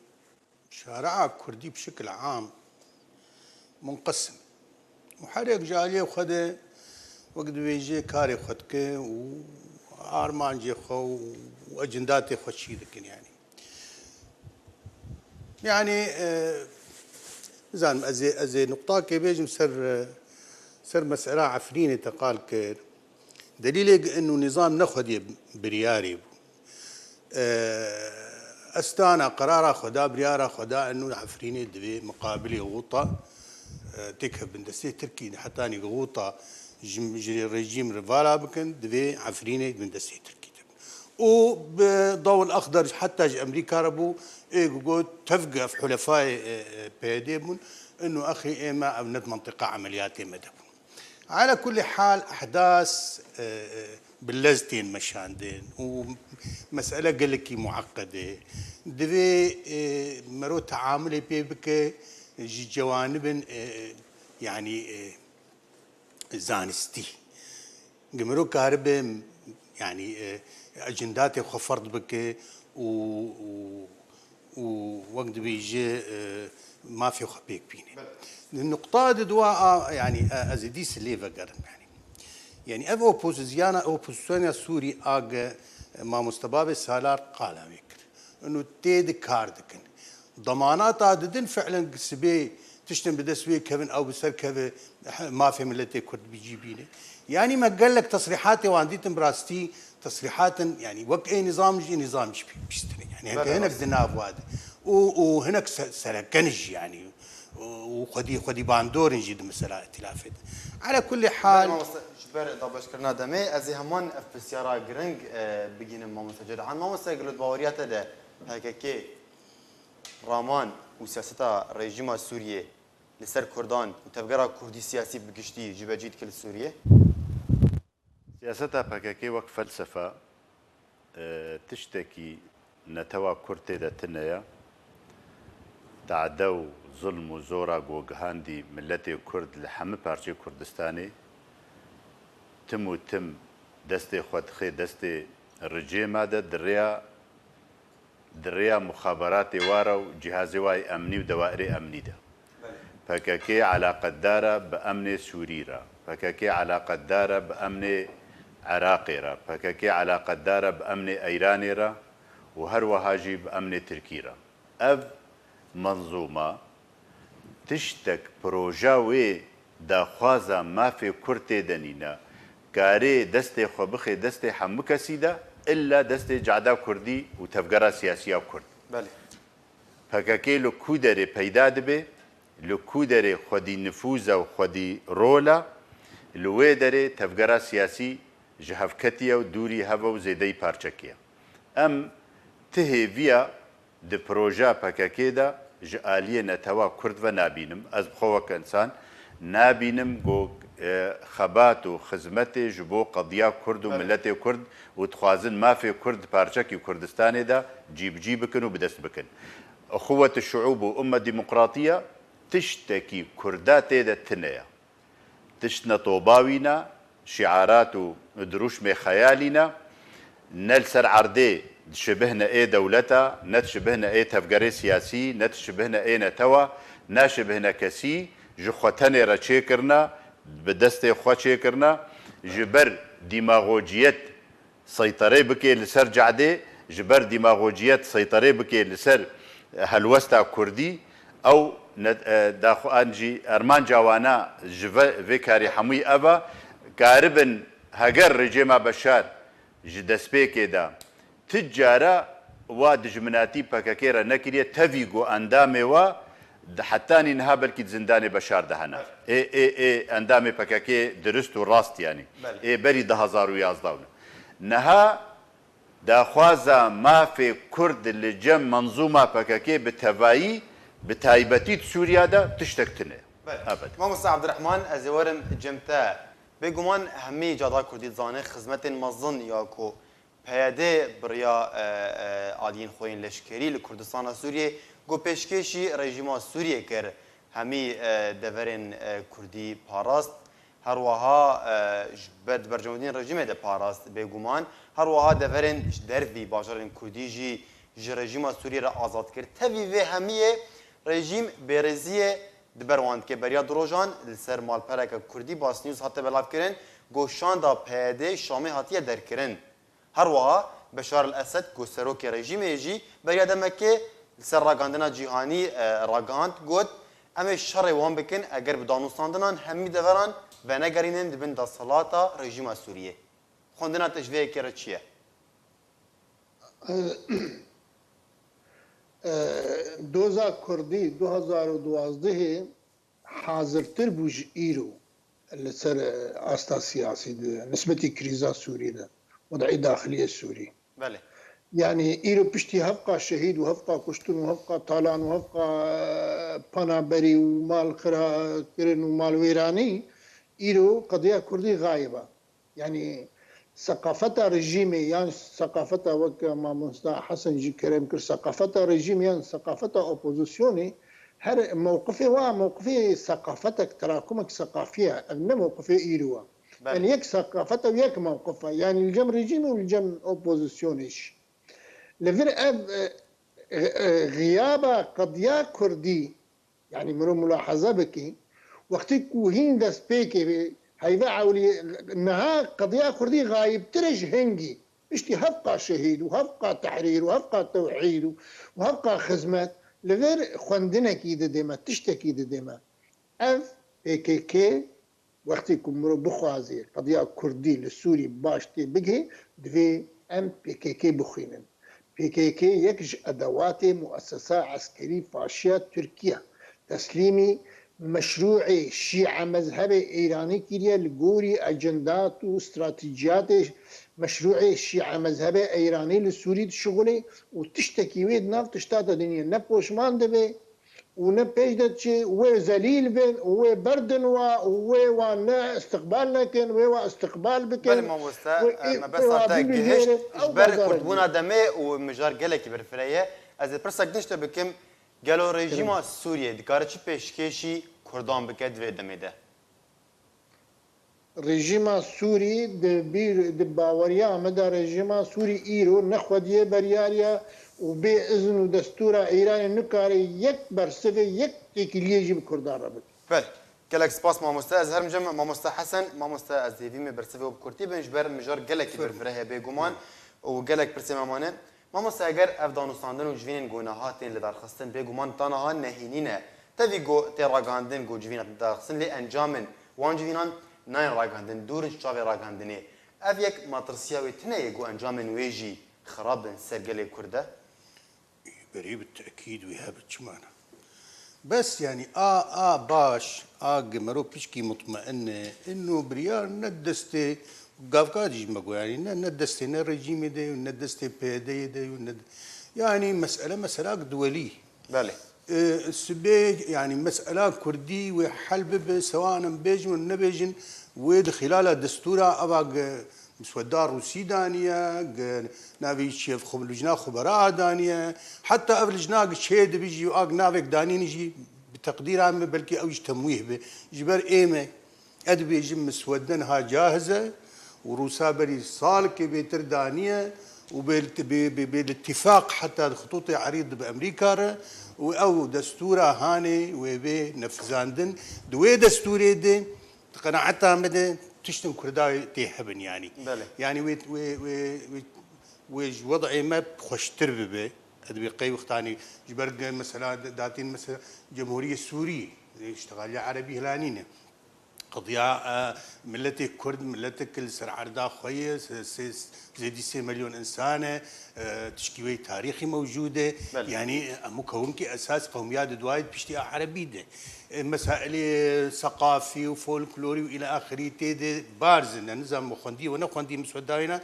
شارع كردي بشكل عام منقسم وحرق جاليه وخده وقت بيجي كاري خدك وارمان جي خو واجنداتي خدشي لكن يعني زين ازي نقطه كي بيجي سر مساله عفرينه تقال كير دليل انه نظام ناخذ برياري استانا قرار خدا بريارا خدا انه عفرينه دبي مقابل غوطه تكهب بندسي تركي حتى اني غوطه جري رجيم ريفالا بكن دبي عفرينه بندسي تركي وبضوء الاخضر حتى امريكا ربو ايجو تفقه في حلفاء بيديبون انه اخي ما ابنت منطقه عمليات مدب على كل حال احداث باللزتين مشاندين ومساله قلكي معقده دبي مرو تعاملي بك جوانب يعني زانستي قمرو كهرب يعني اجنداتي خفرت بك ووقت بيجي ما في خبيك بيني النقطة دواء يعني ازيديس اللي فقرن يعني اف اوبوزيسيون سوري اج ما مستباب سالار قال ويكر انه تيد كاردكن ضمانات عددن فعلا سبي تشتم بدسوي كفن او بسر كفن ما في ملتي كرد بيجيبينه يعني ما قال لك تصريحاتي وانديتم براستي تصريحات يعني وك اي نظام جي نظام بيشتري يعني هناك دناف واد وهناك سلكنج يعني وخدي باندور نجد مسألة ائتلافات على كل حال جبر دابش كرنا دمي از همان اف بسيارا جرينج بجين ما مسجل عن ما مسجل باوريات ده هكاكي رامان وسياسة رژیم سوریه لسر کردان وتفجر كردي سياسي بقشتي جبجيد كل سوريا سياستها بكاكي وك فلسفة تشتكي نتوى كرتي دا تنيا تعدو ظلم وزورا وقهاندي ملتي كرد لحمي بارشي كردستاني تم دستي خود خي دستي الرجيم هذا دريا مخابراتي وارا وجهازي واي امني ودوائري امني ده فكاكي علاقة دارة بأمن سوريرا فكاكي علاقة دارة بأمن عراقي فكاكي علاقة دارة بأمن ايراني را وهر وهاجي بأمن تركي را اف منظومة تشتك بروجاوي دا خوازا ما في كرتي دنينا كاري دستي خبخي دستي حمكة سيدا إلا دستي جعدا كردي وتفجرة سياسية كرد بله فكاكي لو كودري پیدا دبي لو كودري خودي نفوذ وخودي رولا لو داري تفجرة سياسي جهفكتيا ودوري هوا وزيدي بارچكيا ام تهيفيا د بروجا فكاكي دا جاليه نتوا كرد ونابينم از بخوك انسان نابينم جو خبات وخدمتي جبو قضيه كرد وملتي كرد وتخوازن ما في كرد بارشكي كردستاني دا جيب بكن وبدست بكن اخوه الشعوب وامه ديمقراطيه تشتكي كردات دا تنيا تشنا طوباوينا شعارات ودروش مي خيالنا نلسر عردي شبهنا ايه دولتا نتشبهنا ايه تفجري سياسي نتشبهنا ايه نتوا ناشبهنا كسي جخوتني را چيكرنا بدست خو چيكرنا جبر ديماغوجيت سيطري بكي لسر جعدي جبر ديماغوجيت سيطري بكي لسر هلوستا كردي او داخو انجي ارمان جوانا فيكاري حموي ابا قاربن هجر رجيما بشار جدسبيكي دا تجارة ودجمناتي بكاكيرا نكريا تفيغو اندامي و حتى نها بلكي زنداني بشار دهنا اي اندامي بكاكي درست وراست يعني اي بري 2011 نها داخوازا ما في كرد اللي جم منظومه بكاكي بتفاي بتايبتي سوريا دا تشتكتنه ابدا ما مصطفى عبد الرحمن ازورم جمتا بگومان همه جادا کردی زانه خدمت مزن یا کو پیاده بریا آدین خوین لشکری لکردستان سوریه گو پیشکشی رژیم سوریه کر همه دورن کردی پاراست هر وها بد برجمهورین رژیم ده پاراست بگومان هر وها دورن دروی باجرن کردی جی رژیم سوریه را آزاد کرد توی و همه رژیم برزیه دبرواند که بریا دروژان لسر مالپرک کردی باس نیوز حتی بلاف کرن گوشان دا پیاده شامی حتیه در کرن هر وها بشار الاسد گو سروک رژیم ایجی بریا دمکه لسر راگاندنا جیهانی راگاند گود اما شر وان بکن اگر بدانوستاندنان همی دوران و نگرینن دبن دا صلاتا رژیم سوریه خوندنا تشویه کرد چیه؟ دوزا کردی 2012 حاضرتر بوج ایرو لسر آستا سیاسی ده نسبتی کریزا سوری ده وضعی داخلی سوری بله يعني إيرو بشتي هفقا شهيد وهفقا كشتون وهفقا طالان وهفقا بانابري ومال كرن ومال ويراني إيرو قضية كردي غايبة يعني ثقافتها رجيمي يعني ثقافتها وكما مصطفى حسن جي كريم كر ثقافتها رجيمي يعني ثقافتها اوبوزيسيوني هر موقفي ثقافتك تراكمك ثقافيه أما موقفي إيرو يعني يك ثقافتها ويك موقفها يعني الجم رجيمي والجم اوبوزيسيونيش لفر غيابة قضية كردي يعني مرو ملاحظة بكي وقت كوهين دست بيكي هيدا عولي انها قضيه كردي غايب ترج هنجي اشتي هبقى شهيد وهبقى تحرير وهبقى توحيد وهبقى خدمات لغير خندنا كيد ديما تشتكي ديما اف PKK وقتی که مرو بخوازی قضیه کردی لسوری باشتی بگه دوی ام PKK بخوینن PKK یکش ادوات مؤسسه عسکری فاشیه ترکیه تسلیمی مشروع شیعه مذهب ایرانی کریه لگوری اجندات و استراتیجیات مشروع شیعه مذهب ایرانی لسوری شغلی و تشتکی وید ناف تشتات دنیا نپوشمان دبه ونه پیدا چه و ذلیل بین و بردن و نه استقبال نکن و استقبال بکن بله ما بس تا گهشت اجبر کردبونا دمه و مجار گلکی برفریه از پرسک دشت بکم گلو رژیم سوریه دکاره چی پیشکشی کردان بکد و دمه ده رژیم سوری د باوریا مده رژیم سوری ایرو نخودیه بریاریا و به اذن و دستور ایران نکاره یک برسه یک تکلیه به کردان را بده. بله گلک سپاس ماموستا از هرم جمع ماموستا حسن ماموستا از دیویم برسه و بکرتی بنجبر مجار گلکی برفره بگمان و گلک پرسه مامانه ماموستا اگر افغانستان و جوینن گناهاتین لدارخستن بگمان تنها نهینینه تبی گو تراگاندن گو جوینات لدارخستن لی انجامن وان جوینان ناین راگاندن دورن شاوی راگاندنی اف یک ماترسیا و تنه گو انجامن ویجی خرابن سرگل کرده بري بالتأكيد ويهاب تشمانا بس يعني باش قمرو بيشكي مطمئنة إنه بريار ندستي قافقادي جمعوا يعني ندستي الرجيم دي وندستي بيدي دي يعني مسألة دولية بله السبيج يعني مسألة كردي وحلب سواء بيجن ولا نبيجن ود خلالها دستورها أبغى مسودار روسي دانية نافي شيف خبلجنا خبراء دانية حتى أفلجنا شهد بيجي وآج نافك داني نجي بتقدير عام بلكي أوج تمويه بجبر إيمة أدبي جم مسودنها جاهزة وروسا بري صالك بيتر دانية وبالاتفاق حتى خطوط عريض بأمريكا أو دستورها هاني وبي نفذاندن دوي دستوري دي قناعتها مدى تشتم كرداي تيحبن يعني بله. يعني ويج وضعي ما خوش تربه ادبي قي وقتاني جبر مثلا داتين مثلا الجمهوريه السوريه اشتغال عربي هلانينا قضيه ملتك كرد ملتك السر عردا خويس زي 6 مليون انسانه تشكيوي تاريخي موجوده بله. يعني مكونك اساس قوميات دوايد بشتي عربي ده مسائل ثقافي وفولكلوري والى اخره تيدي بارز نظام مخندي ونخندي مسوداينا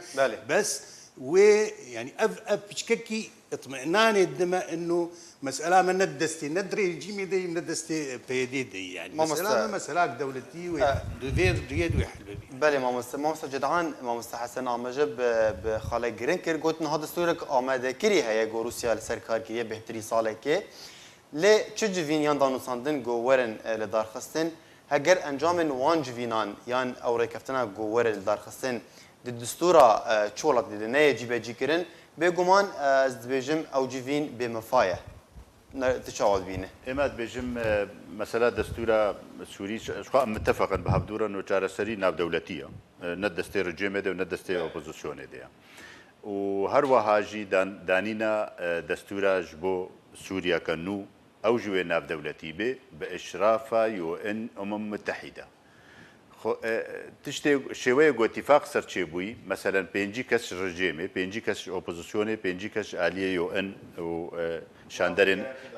بس ويعني اف بشككي اطمئنان الدماء انه مساله ما ندستي ندري جيمي دي ندستي بيدي دي يعني مساله دولتي ودوفير ريد ويحلبي بله ماموستا جدعان ماموستا حسن آمجب بخاله گرین کر گوتن ها دستورک آماده کری هیا گو روسیا لسرکار کریه بهتری ساله که لی چه جوینیان دانوساندن گو ورن لدارخستن هگر انجام وان جوینان یان اوره کفتنا گو ورن لدارخستن دستورا چولت دیده نه جیبه جی کرن بگمان از دبیجم او جوین بمفایه تشاول بينه. إما بيجم مسألة دستورة سوري شو متفقا بهبدورا إنه جارسري ناب دولتية ندستي رجيم ده وندستي أوبوزيسيون ده. وهروا هاجي دانينا دستورة جبو سوريا كنو أو جوا ناب دولتي به بإشرافها UN متحدة. تشتي شوية جو اتفاق سرچيبوي مثلا 5 كاس رجيمه 5 كاس اوبوزيسيون 5 كاس عاليه UN و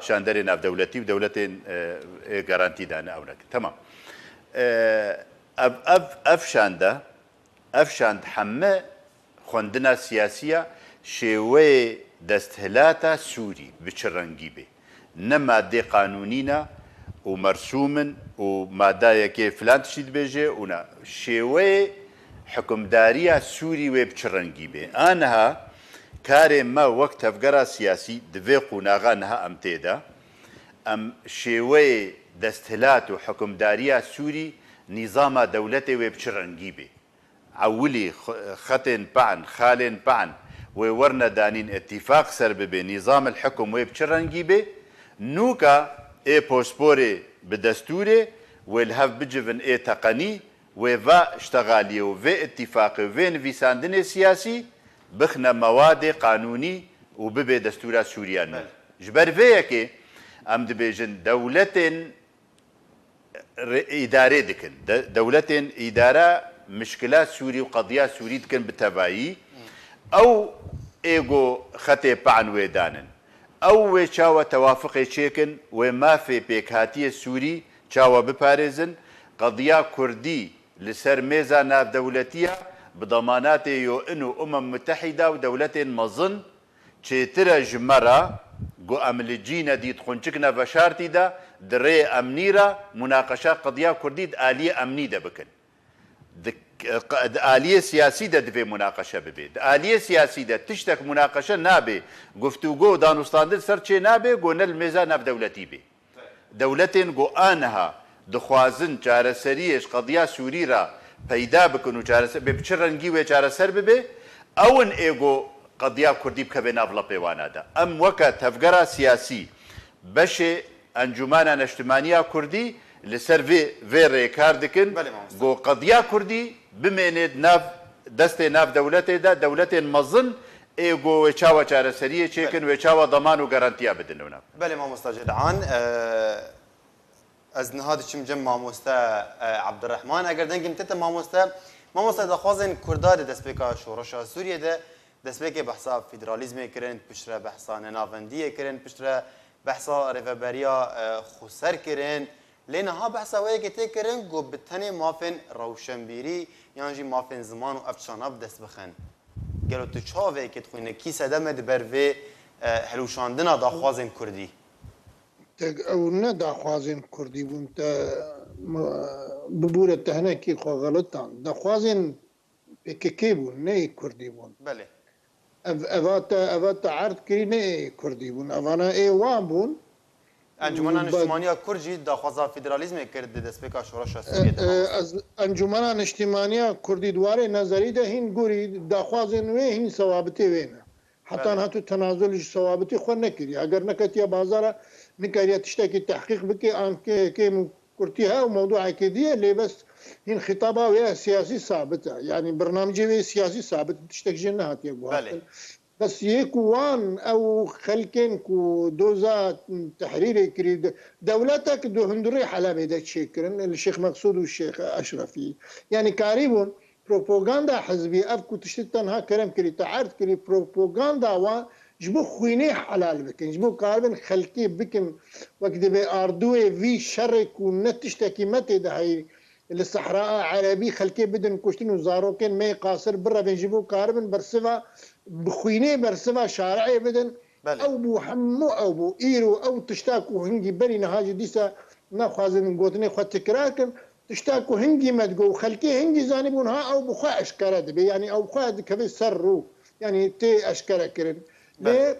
شاندرين ناف دولتي ودولتين غارانتي دانا اونك تمام افشاند حمى خوندنا سياسيه شوية دستهلاتا سوري بچرنگي به نما دي قانونينا ومرسوما ومادة كي فلان تشيد بيجي ونا شوي حكمدارية سوري وبشرنجي بي أنها كاري ما وقت أفقرا سياسي دفيقو ناغانها أمتيدا أم شوي دستهلات وحكمدارية سوري نظام دولتي وبشرنجي بي عولي خطن بعن خالن بعن وورنا دانين اتفاق سرب بنظام الحكم وبشرنجي بي نوكا اي بوسبوري بدستوري والهاف بجفن اي تقني وێڤا شتەغالیە و vê اتفاقی و vê nivîsandinê siyasî bixne mawadê qanûnî û bibe destûra Sûriyan min. Ji ber vê yekê em dibêjin dewletên îdarê dikin. Dewletên îdara mişkila Sûrî û qediya Sûrî dikin bi tevayî. Ew êgo xetê pean wê danin. Ew wê çawa tewafuqê çêkin, wê mafê pêkhatiye Sûrî çawa biparêzin. Qediya Kurdî li ser mêza navdewletiya bi demanatê UN û Umem Müttehîda û dewletên mezin çêtir e ji me re got em li cîne dîtxunçikine veşartî de di rê emnî re mûnaqeşa qediya Kurdî di aliyê emnî de bikin. Di aliyê siyasî de divê mûnaqeşe bibe. Di aliyê siyasî de tiştek mûnaqeşe nabe. Guftûgo danûstandin ser çê nabe got ne li mêza navdewletî be. Dewletên got aniha dixwazin çareseriyê ji qediya Sûrî re peyda bikin û çareser bi çi rengî wê çareser bibe, ewin êgo qediya Kurdî bikeve nav lepêwana de. Em weke tevgera siyasî beşê Encûmena Neştimaniya Kurdî li ser vê rêkar dikin got qediya Kurdî bimêne nav destê nav dewletê de dewletên mezin êgo wê çawa çareseriyê çêkin wê çawa deman û garantiya bidin wina. Belê mamosta Cîran ez niha diçim cem mamosta Abdurrahman eger dengim te mamosta daxwazên Kurda de destpêka şoreşa Sûriyê de destpêkê behsa federalîzmê kirin, piştre behsa nenavendiyê kirin, piştre behsa rêveberiya xweser kirin. Lê niha behsa wê yekê tê kirin got bi tenê mafên rewşenbîrî yan jî mafên ziman û evçana bi dest bixin. Gelo tu çavekê dixwîne kî sedeme di ber vê hilûşandina daxwazên Kurdî? ew ne daxwazên Kurdî bûn te bibûre te hinekî xwe xelitan. Daxwazên PKK bûn, neyê Kurdî bûn. Belê. Eva te erd kirî neyê Kurdî bûn. Evana ê wan bûn. Encûmena Niştimaniya Kurd jî daxwaza federalîzmê kir di destpêka şoreşa Sûriyê. Encûmena Niştimaniya Kurdî dwarê nezerî de hîn gurî daxwazên wê hîn sewabitê wê ne. Hetan hatu tenazul ji sewabitê xwe nekiriye. Eger neketiye bazara nikariye tiştekî tehqîq bike an kêm Kurtî he û mewduekê diye lê bes hîn xitaba wê siyasî sabit e. Yani birnamecê wê siyasî sabit tiştek jî nehatiye guhtin. Bes yê ku wan ew xelkên ku doza tehrîrê kirî dewletek di hundirê Helebê de çêkirin li Şêx Meqsûd û Şêx Eşrefî. Yani karî bûn propaganda hizbî ev ku tiştî tenha kerem kirî te erd kirî propaganda wan ji bo xwînê helal bikin, ji bo karibin xelkê bikin wek divê ardûyê vî şerê ku ne tiştekî me tê de heyî li Sehraa Erebî xelkê bidin kuştin û zarokên me qasir birevin ji bo karibin bersiva bi xwînê bersiva şareyê bidin. Ew bû hemû ew bû îro ew tişta ku hingî berî niha jî dîsa naxwazin gotinê xwe tikrar kin tişta ku hingî me digo xelkê hingî zanîbûn ha ew bi xwe eşkere dibe. Yani ew xwe dikeve ser rû. Yani tê eşkere kirin. Ve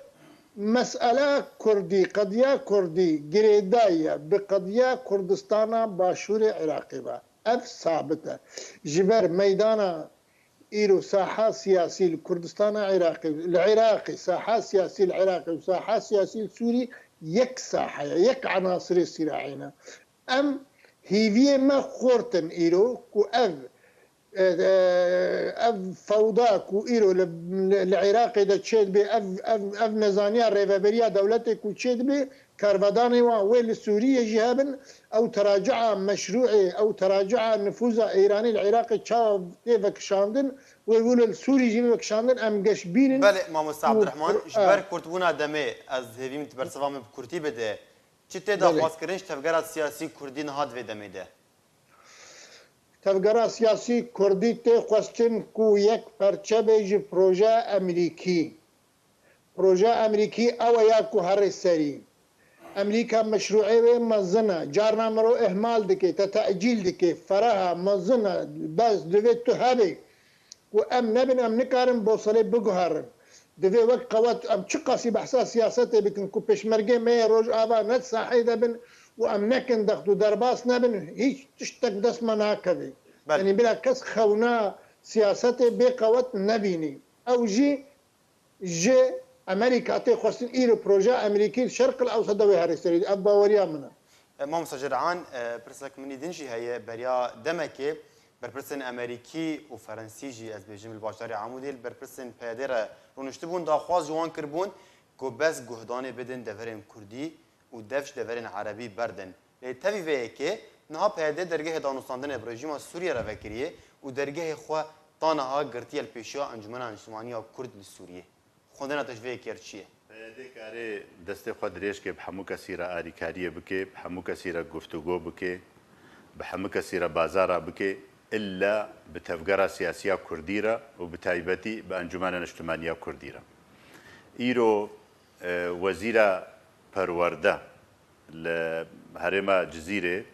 mesele Kurdî, qediya Kurdî girêdaye bi qediya Kurdistana Başûrê Iraqê ve ev sabit e. Ji ber meydana îro saha siyasî li Kurdistana Iraqê, li Iraqê saha siyasî li Iraqê û saha siyasî li Sûrî yek sahaya, yek anasirê sîrahî ne. Em hîviyê me xortin îro ku ev fewda ku îro li Iraqê de çê dibe ev nezaniya rêveberiya dewletê ku çê dibe karvedanê wan wê li Sûriyê jî hebin ew teraci'a meşruî ew teraci'a nüfuza Îranî li Iraqê çawa tê vekişandin wê wî li Sûrî jî vekişandin em geşbînin. Belê mamosta Abdurrahman ji ber Kurdbûna demê ez hêvî min ti berseva min bi Kurdî bide. Çi tê daxwazkirin ji tevgera siyasî Kurdî niha divê demê de? Tevgera siyasî Kurdî tê xwestin ku yek perçebê ji proje Emerîkî. Proje Emerîkî ew e ya ku herê serî. Emerîka meşruî wê mezin e. Carna mirov ihmal dike, te teecîl dike, fereha mezin e, bez divê tu hebê. Ku em nebin em nikarin bosalê biguherin. Divê wek qewet em çi qasî behsa siyasetê bikin ku pêşmergê me Rojava net sahê de bin û em nekin dext û derbas nebin hiç tiştek dest me nakeve. Yani bila kes xewna siyasetê bê qewet nebînî. Ew jî ji Amerika tê xwestin îro proje Emerîkî Şerqil Ewseda wê herê serî ev baweriya min e. Mamosta Cîran pirsek minî din jî heye beriya demekê برپرسن امریکی و فرانسی جی از بیجم الباشداری عمودی برپرسن پیادر رونشته بون داخواز جوان کربون کو بس گهدان بدن دورن کردی و دفش دورن عربی بردن تفی وی که نها پیاده درگاه دانستاندن ابراجیم سوریه را وکریه و درگاه خو طانها گرتی الپیشا انجمن انسومانیا کرد لسوریه خوندنا تشویه کرچیه دکاره دست خود ریش که بحمو کسی را آریکاریه بکه بحمو کسی را گفتگو بکه بحمو کسی را بازارا بکه إلا بتفجير سياسية كرديرة وبتايبتي بأنجمان الاجتماعية كرديرة. إيرو وزيرة پروردة لهرما جزيرة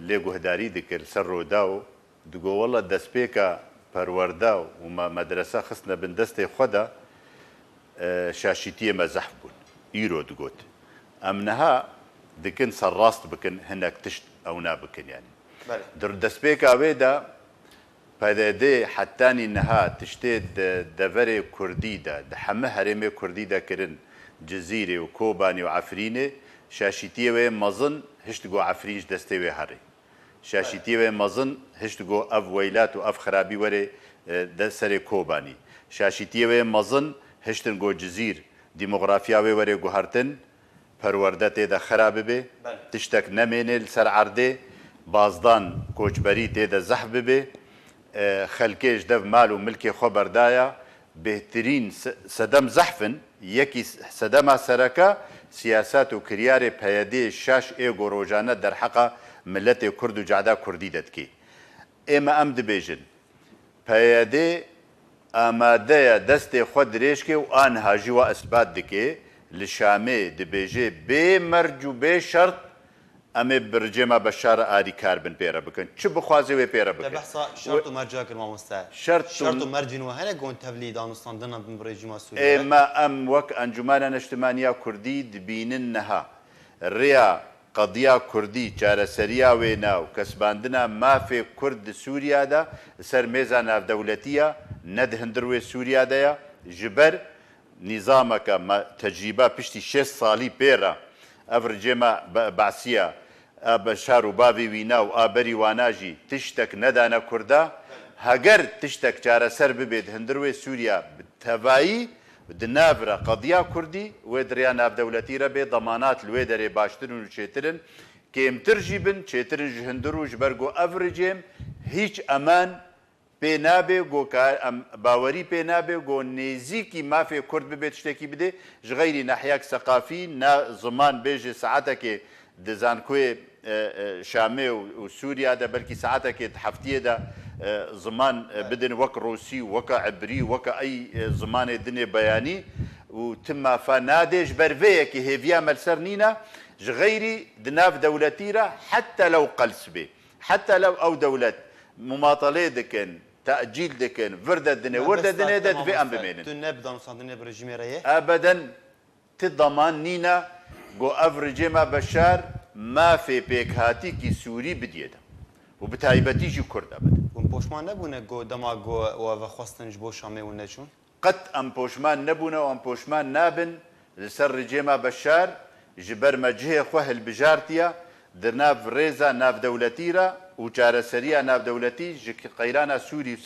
ليجو هداري ذكر سرو داو دقو والله دسبيكا پروردة وما مدرسة خصنا بندستي خدا شاشيتية مزحف بون إيرو دقوت أمنها دكن سراست بكن هناك تشت أو نابكن يعني در دسبيكا ويدا فهذا حتاني انها تشتي دفري كردي دا حمه هرمي كردي دا كرن جزيرة وكوباني وعفريني شاشيتي وي مظن هشتقو عفرينش دستي وي هري شاشيتي وي مظن هشتقو اف ويلات واف خرابي وري دسري كوباني شاشيتي وي مظن هشتنقو جزير ديموغرافيا وي وري قهرتن پروردت دا خراب به تشتك نميني لسر عرده بازدان کوچبری تیدا زحب به خلکیش دف مال و ملک خبر دایا بهترین صدم زحفن یکی صدم سرکا سیاست و کریار پیاده شاش ایگو روزانه در حق ملت کرد و جعدا کردی داد کی اما ام دبیجن پیاده آماده دست خود ریش که و آنها جوا اثبات دکه لشامه دبیجه به مرج و به شرط أمي برجمة بشار آري كاربن بيرا بكن شو بخوازي وي بيرا بكن بحصة شرط ومرجع كلمة مستعد شرط ومرجع وهنا قون تبلي دانستاندنا برجمة سوريا ما أم وك أنجمانا اجتماعية كردي دبيننها ريا قضية كردي جارة سريا ويناو كسباندنا ما في كرد سوريا دا سر ميزان دولتية ندهندروي سوريا دا جبر نظامك ما تجربة بشتي 6 صالي بيرا أفرجما بعسيا بشار وبابي ويناو آبري واناجي تشتك ندانا كردا هاجر تشتك جارة سرب بيد هندروي سوريا بالتبايي دنافرة قضية كردي ودريا ناف دولتي ربي ضمانات الويدري باشترن وشيترن كيم ترجبن شيترن جهندرو جبرجو أفرجيم هيج أمان بينابه جو باوري بينابه جو نزيكي ما في كرد ببيت شتكي بده غيري ناحياك ثقافي نا زمان بيجي ساعتك دزانكوي شامي وسوريا ده بلكي ساعتك تحفتيه ده زمان بدن وك روسي وك عبري وك اي زمان الدنيا بياني وتم فنادج برفيك هيفيا ملسرنينا غيري دناف دولتيرا حتى لو قلسبي حتى لو او دولت مماطله دكن تأجيل دكن ورد الدنيا ورد الدنيا ده في أم بمينن تنبدأ نصادني برجيم رأيه أبدا تضمان نينا جو أفرجيما بشار ما في بيك هاتي كي سوري بديدا وبتايبتي جي كرد أبدا ومبوشمان نبونا جو دما جو وخواستن جبو شامي ونشون قد أم بوشمان نبونا وأم بوشمان نابن لسر رجيما بشار جبر مجهي خوه البجارتيا در ناف ريزا ناف دولتيرا وجارة سريع ناف دولتي قيرانا سوري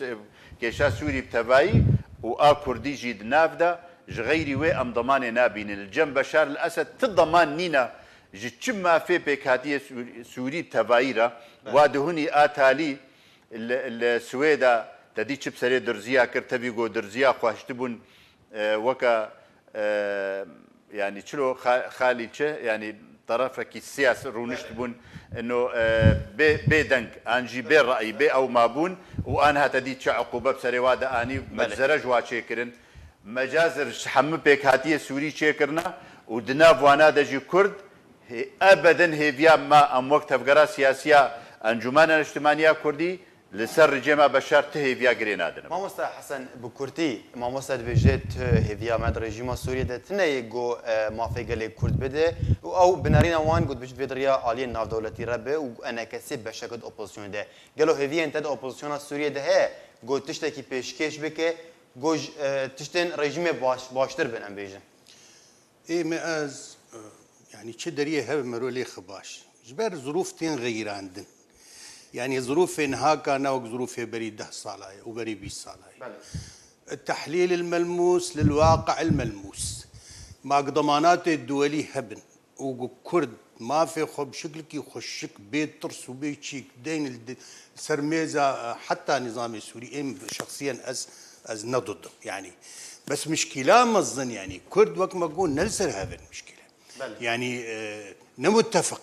كيشا سوري بتباي وآ كردي جيد ناف دا غيري وي أم ضمان نابين الجنب بشار الأسد تضمان نينا جتشما في بيكاتية سوري بتبايرا وادهوني آتالي السويدا تدي تشب سري درزيا كرتبيقو درزيا خواشتبون وكا يعني شلو خالي يعني طرفك السياسي رونشت بون انه بيدنك انجي بي راي بي او مابون وانا هتدي عقوبه بسري وادا اني مجزرج واشيكرن مجازر حم بيك هاتيه سوري شيكرنا ودنا وانا دجي كرد ابدا هيفيا ما ام وقت افغرا سياسيه انجمان الاجتماعيه كردي لسر رجيما بشار تهيفيا جرينادنا ما مستر حسن بكرتي ما مستر بجيت هيفيا مد رجيما سوريا ده تنيجو ما في قال كرد بده او بنارينا وان قد بجد بدريا عالي ناف دولتي ربه وانا كسب بشكل اوبوزيسيون ده قالوا هيفيا انت اوبوزيسيون سوريا ده هي قلت تشتكي بيشكيش بك جوج تشتن رجيم باشتر بن ام بيجن اي ما از يعني تشدريه هب مرولي خباش جبر ظروف تين غير عندن يعني ظروف هاكا وك ظروف بري 10 صالاية وبري 20 صالاية. التحليل الملموس للواقع الملموس مع ضمانات الدولي هبن وكرد ما في خب شكلك يخشك بيت ترس وبيت شيك دين سرميزة حتى نظام سوري شخصيا از نضد يعني بس مشكلة مظن يعني كرد وقت ما قول نلسر هذا المشكلة يعني نمتفق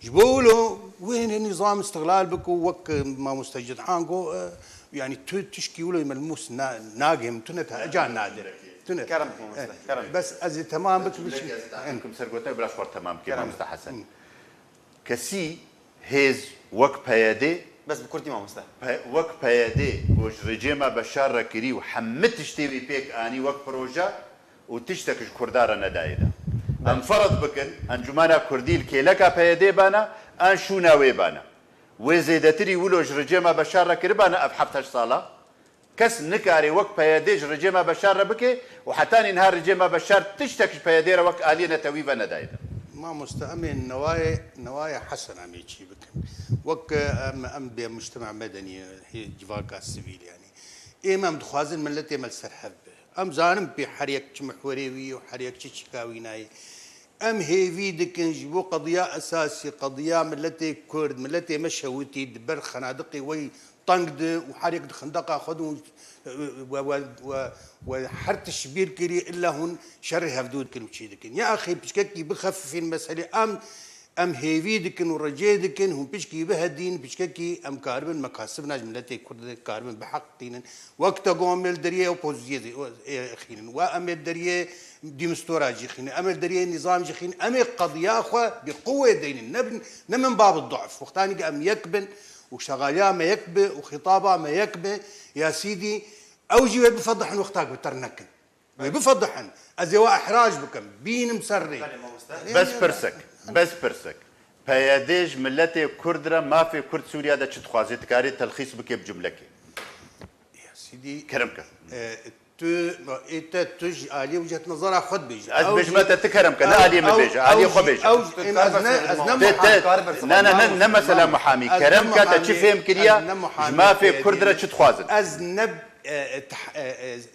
جبولو وين النظام استغلال بك وك ما مستجد حانكو يعني تشكي ولا ملموس ناقم تنتها اجان نادر كرم بس از تمام بك مش انكم سرقوتي بلا شوار تمام كيما مستحسن كسي هيز وك بيادي بس بكرتي ما مستحسن وك بيادي وش رجيما بشار ركري وحمتش تي بيك اني وك بروجا وتشتكش كردارة ندايدا انفرض بكن انجمانا كردي الكيلكا بيادي بانا ان شو ناوي بانا وزيدتري ولوج رجيما بشار ركري بانا اب 17 صالة كس نكاري وك بياديج رجيما بشار بكي وحتى نهار رجيما بشار تشتكش بياديرا وك آلينا تويبا ندايدا ما مستأمن نوايا حسن عم يجي بك وك ام بمجتمع مدني هي جواكا السبيل يعني امام دخوازن ملتي مل سرحب ام زانم بحريك محوريوي وحريك شيكاوي ناي ام هيفي دكن جبو قضيه اساسي قضيه ملتي كرد ملتي مشهوتي دبر خنادقي وي طنقد وحريق خندقه خذوا وحرت الشبير كري الا هون شر هفدود كل شيء دكن يا اخي بشكي بخففين مساله ام هيفي دكن ورجي دكن هم بشكي بهدين بشكي ام كاربن مكاسبنا جملتي كرد كاربن بحق دين وقت قوم الدريه اوبوزيزي اخين وام الدريه دي مستوراجي خين ام الدريه نظام جخين ام قضيه اخو بقوه دين نمن باب الضعف وقتاني ام يكبن وشغاليا ما يكبه وخطابه ما يكبه يا سيدي اوجي بفضحن وقتاك بترنكن بفضحن ازوا احراج بكم بين مسري بس برسك بياديج ملتي كردرا ما في كرد سوريا دا تخوازي تكاري تلخيص بك بجملك يا سيدي كرمك انت تج علي وجهه نظرها خد بيجي از بيج ما تتكرمك لا علي ما بيجي علي خو بيجي لا مثلا محامي كرمك تشفهم كريا ما في كردرا تخوازن اذنب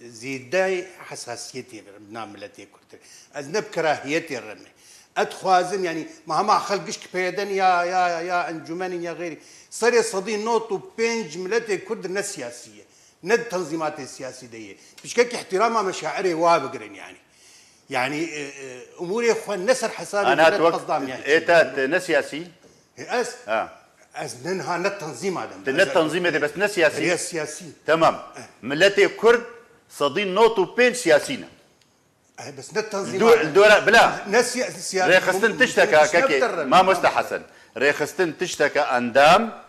زيداي حساسيتي بنعملتي كردرا اذنب كراهيتي الرمي اتخوازن يعني ما خلقش كبيدن يا انجمن يا غيري صار صدي نوت وبين جملتي كردنا السياسيه ند تنظيمات السياسيه دي بشكل احترامها مشاعري وابقرن يعني اموري اخوان نسر حسابي انا قصدام يعني ايتات نسياسي اس ننها ند تنظيم هذا ند تنظيم دي بس نسياسي هي سياسي تمام ملتي كرد صدين نوتو بين سياسينا بس ند تنظيم الدورة بلا نسياسي ريخستن تشتكى كاكي ما مستحسن ريخستن تشتكى اندام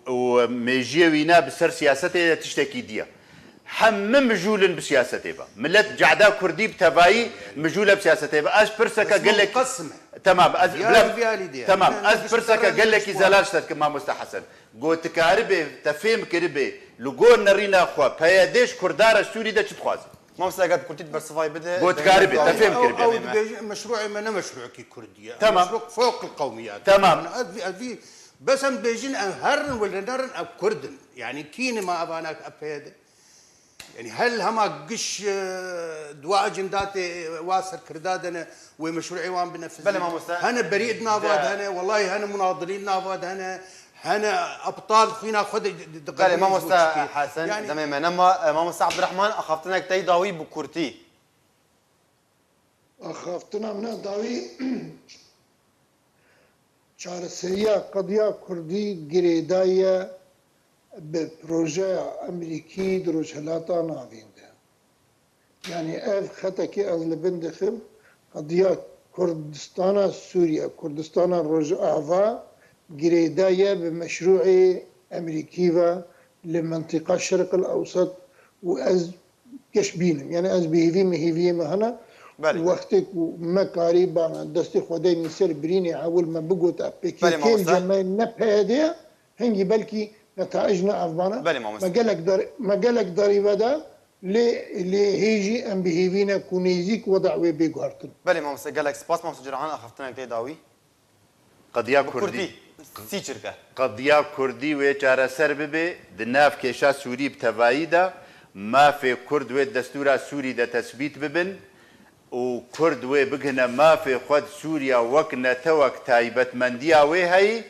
وميجي وينا بسر سياسته تشتكي ديا حمم مجول بسياسته با ملت جعدا كردي بتباي مجوله بسياسته با اش برسكا قال لك تمام تمام اش برسكا قال لك زلالشتك ما مستحسن قلت كاربه تفهم كربه لقو نرينا اخوا بياديش كردار سوري دا تخواز ما مستعجب كنت برصفاي بده قلت كاربه تفهم كربه او مشروعي ما مشروع كي كرديه تمام مشروع فوق القوميات تمام بس ام بيجين هرن ولا نرن اب كردن يعني كين ما ابانك ابيد يعني هل هما قش دواء اجنداتي واسر كردادنا ومشروعي وان بنفذ بلا ما مستعجب هنا بريد نافاد هنا والله هنا مناضلين نافاد هنا ابطال فينا خذ قال ما مستعجب حسن يعني تماما انما ما مستعجب عبد الرحمن اخافتنا كتي داوي بكرتي اخافتنا من داوي چارەسەریە قەدیا کوردی گرێدایە بە پرۆژەیە ئەمریکی درۆژهەلاتا ناویندا یعنی ئەv خەتێکی ئەز لە بن دەخم قەدیا کوردستانە سووریا کوردستانە ڕۆژئاوا گرێدایە بە مەشروعی ئەمریکیڤە لە منطقە شرق الأوسط و ئەز گەش بینم یعنی ئەز بهیڤی مهیڤیمە هەنە وقتی که مکاری بانا دستی خدای میسر برینی اول ما بگوت اپیکی کل جمعه نپیده هنگی بلکی نتایج نافبانا مجالك داری ودا لی هیجی ام بهیوینا کنیزیک وضع و بگوارتن بله ما مستقلك سباس ما مسجرعان اخفتنا كتي داوي قضية كردي سی چرکه قضیه کوردی وێ چارەسەر ببێ di nav kêşa Sûrî bi tevayî de mafê Kurd wê destûra Sûrî de tespît bibin û Kurd wê bigihine mafê xwe di Sûriya wek netewek taybetmendiya wê heyî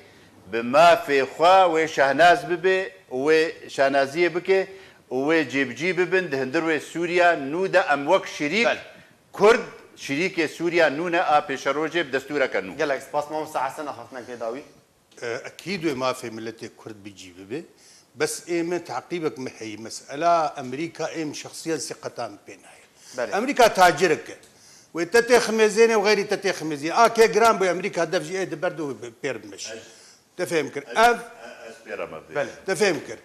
bi mafê xwe wê şehnaz bibe û wê şehnaziyê bike û wê cêbicî bibin di hindir wê Sûriya nû de em wek şirîk Kurd şirîkê Sûriya nû ne a pêşerojê bi destûreke nû. gelek spas mamosta Hesen xaftina kêdawî اكيد ما في ملت كرد بيجي به بس ايمن تعقيبك محي مساله امريكا ايم شخصيا ثقتان بين هاي امريكا تاجرك وتتي خميزين وغيري تتي خميزين كي جرام بامريكا هدف جي برضو بير مش تفهم كر تفهم كر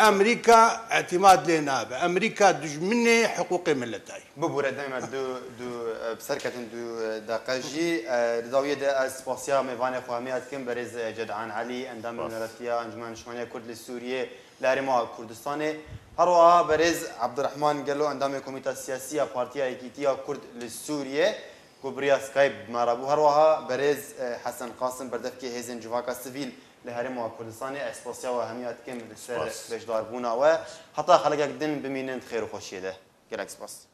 امريكا اعتماد لنا امريكا دجمني حقوق ملتاي ببورة دائما دو بسركة دو دقاجي زاوية دا اسباسيا ميفاني خواميات كم برز جدعان علي اندام الملتيا انجمان شمانية كرد لسوريا لارما كردستاني هروها برز عبد الرحمن قالوا اندام كوميتا السياسية بارتيا ايكيتيا كرد لسوريا كوبريا سكايب مرابو هروها برز حسن قاسم بردفكي هيزن جواكا سيفيل لهرم كردستان اسپاسیا و همیات کم لسر بجدار بونا و حتی خلق دن بمینند خیر و خوشیده گرک سپاس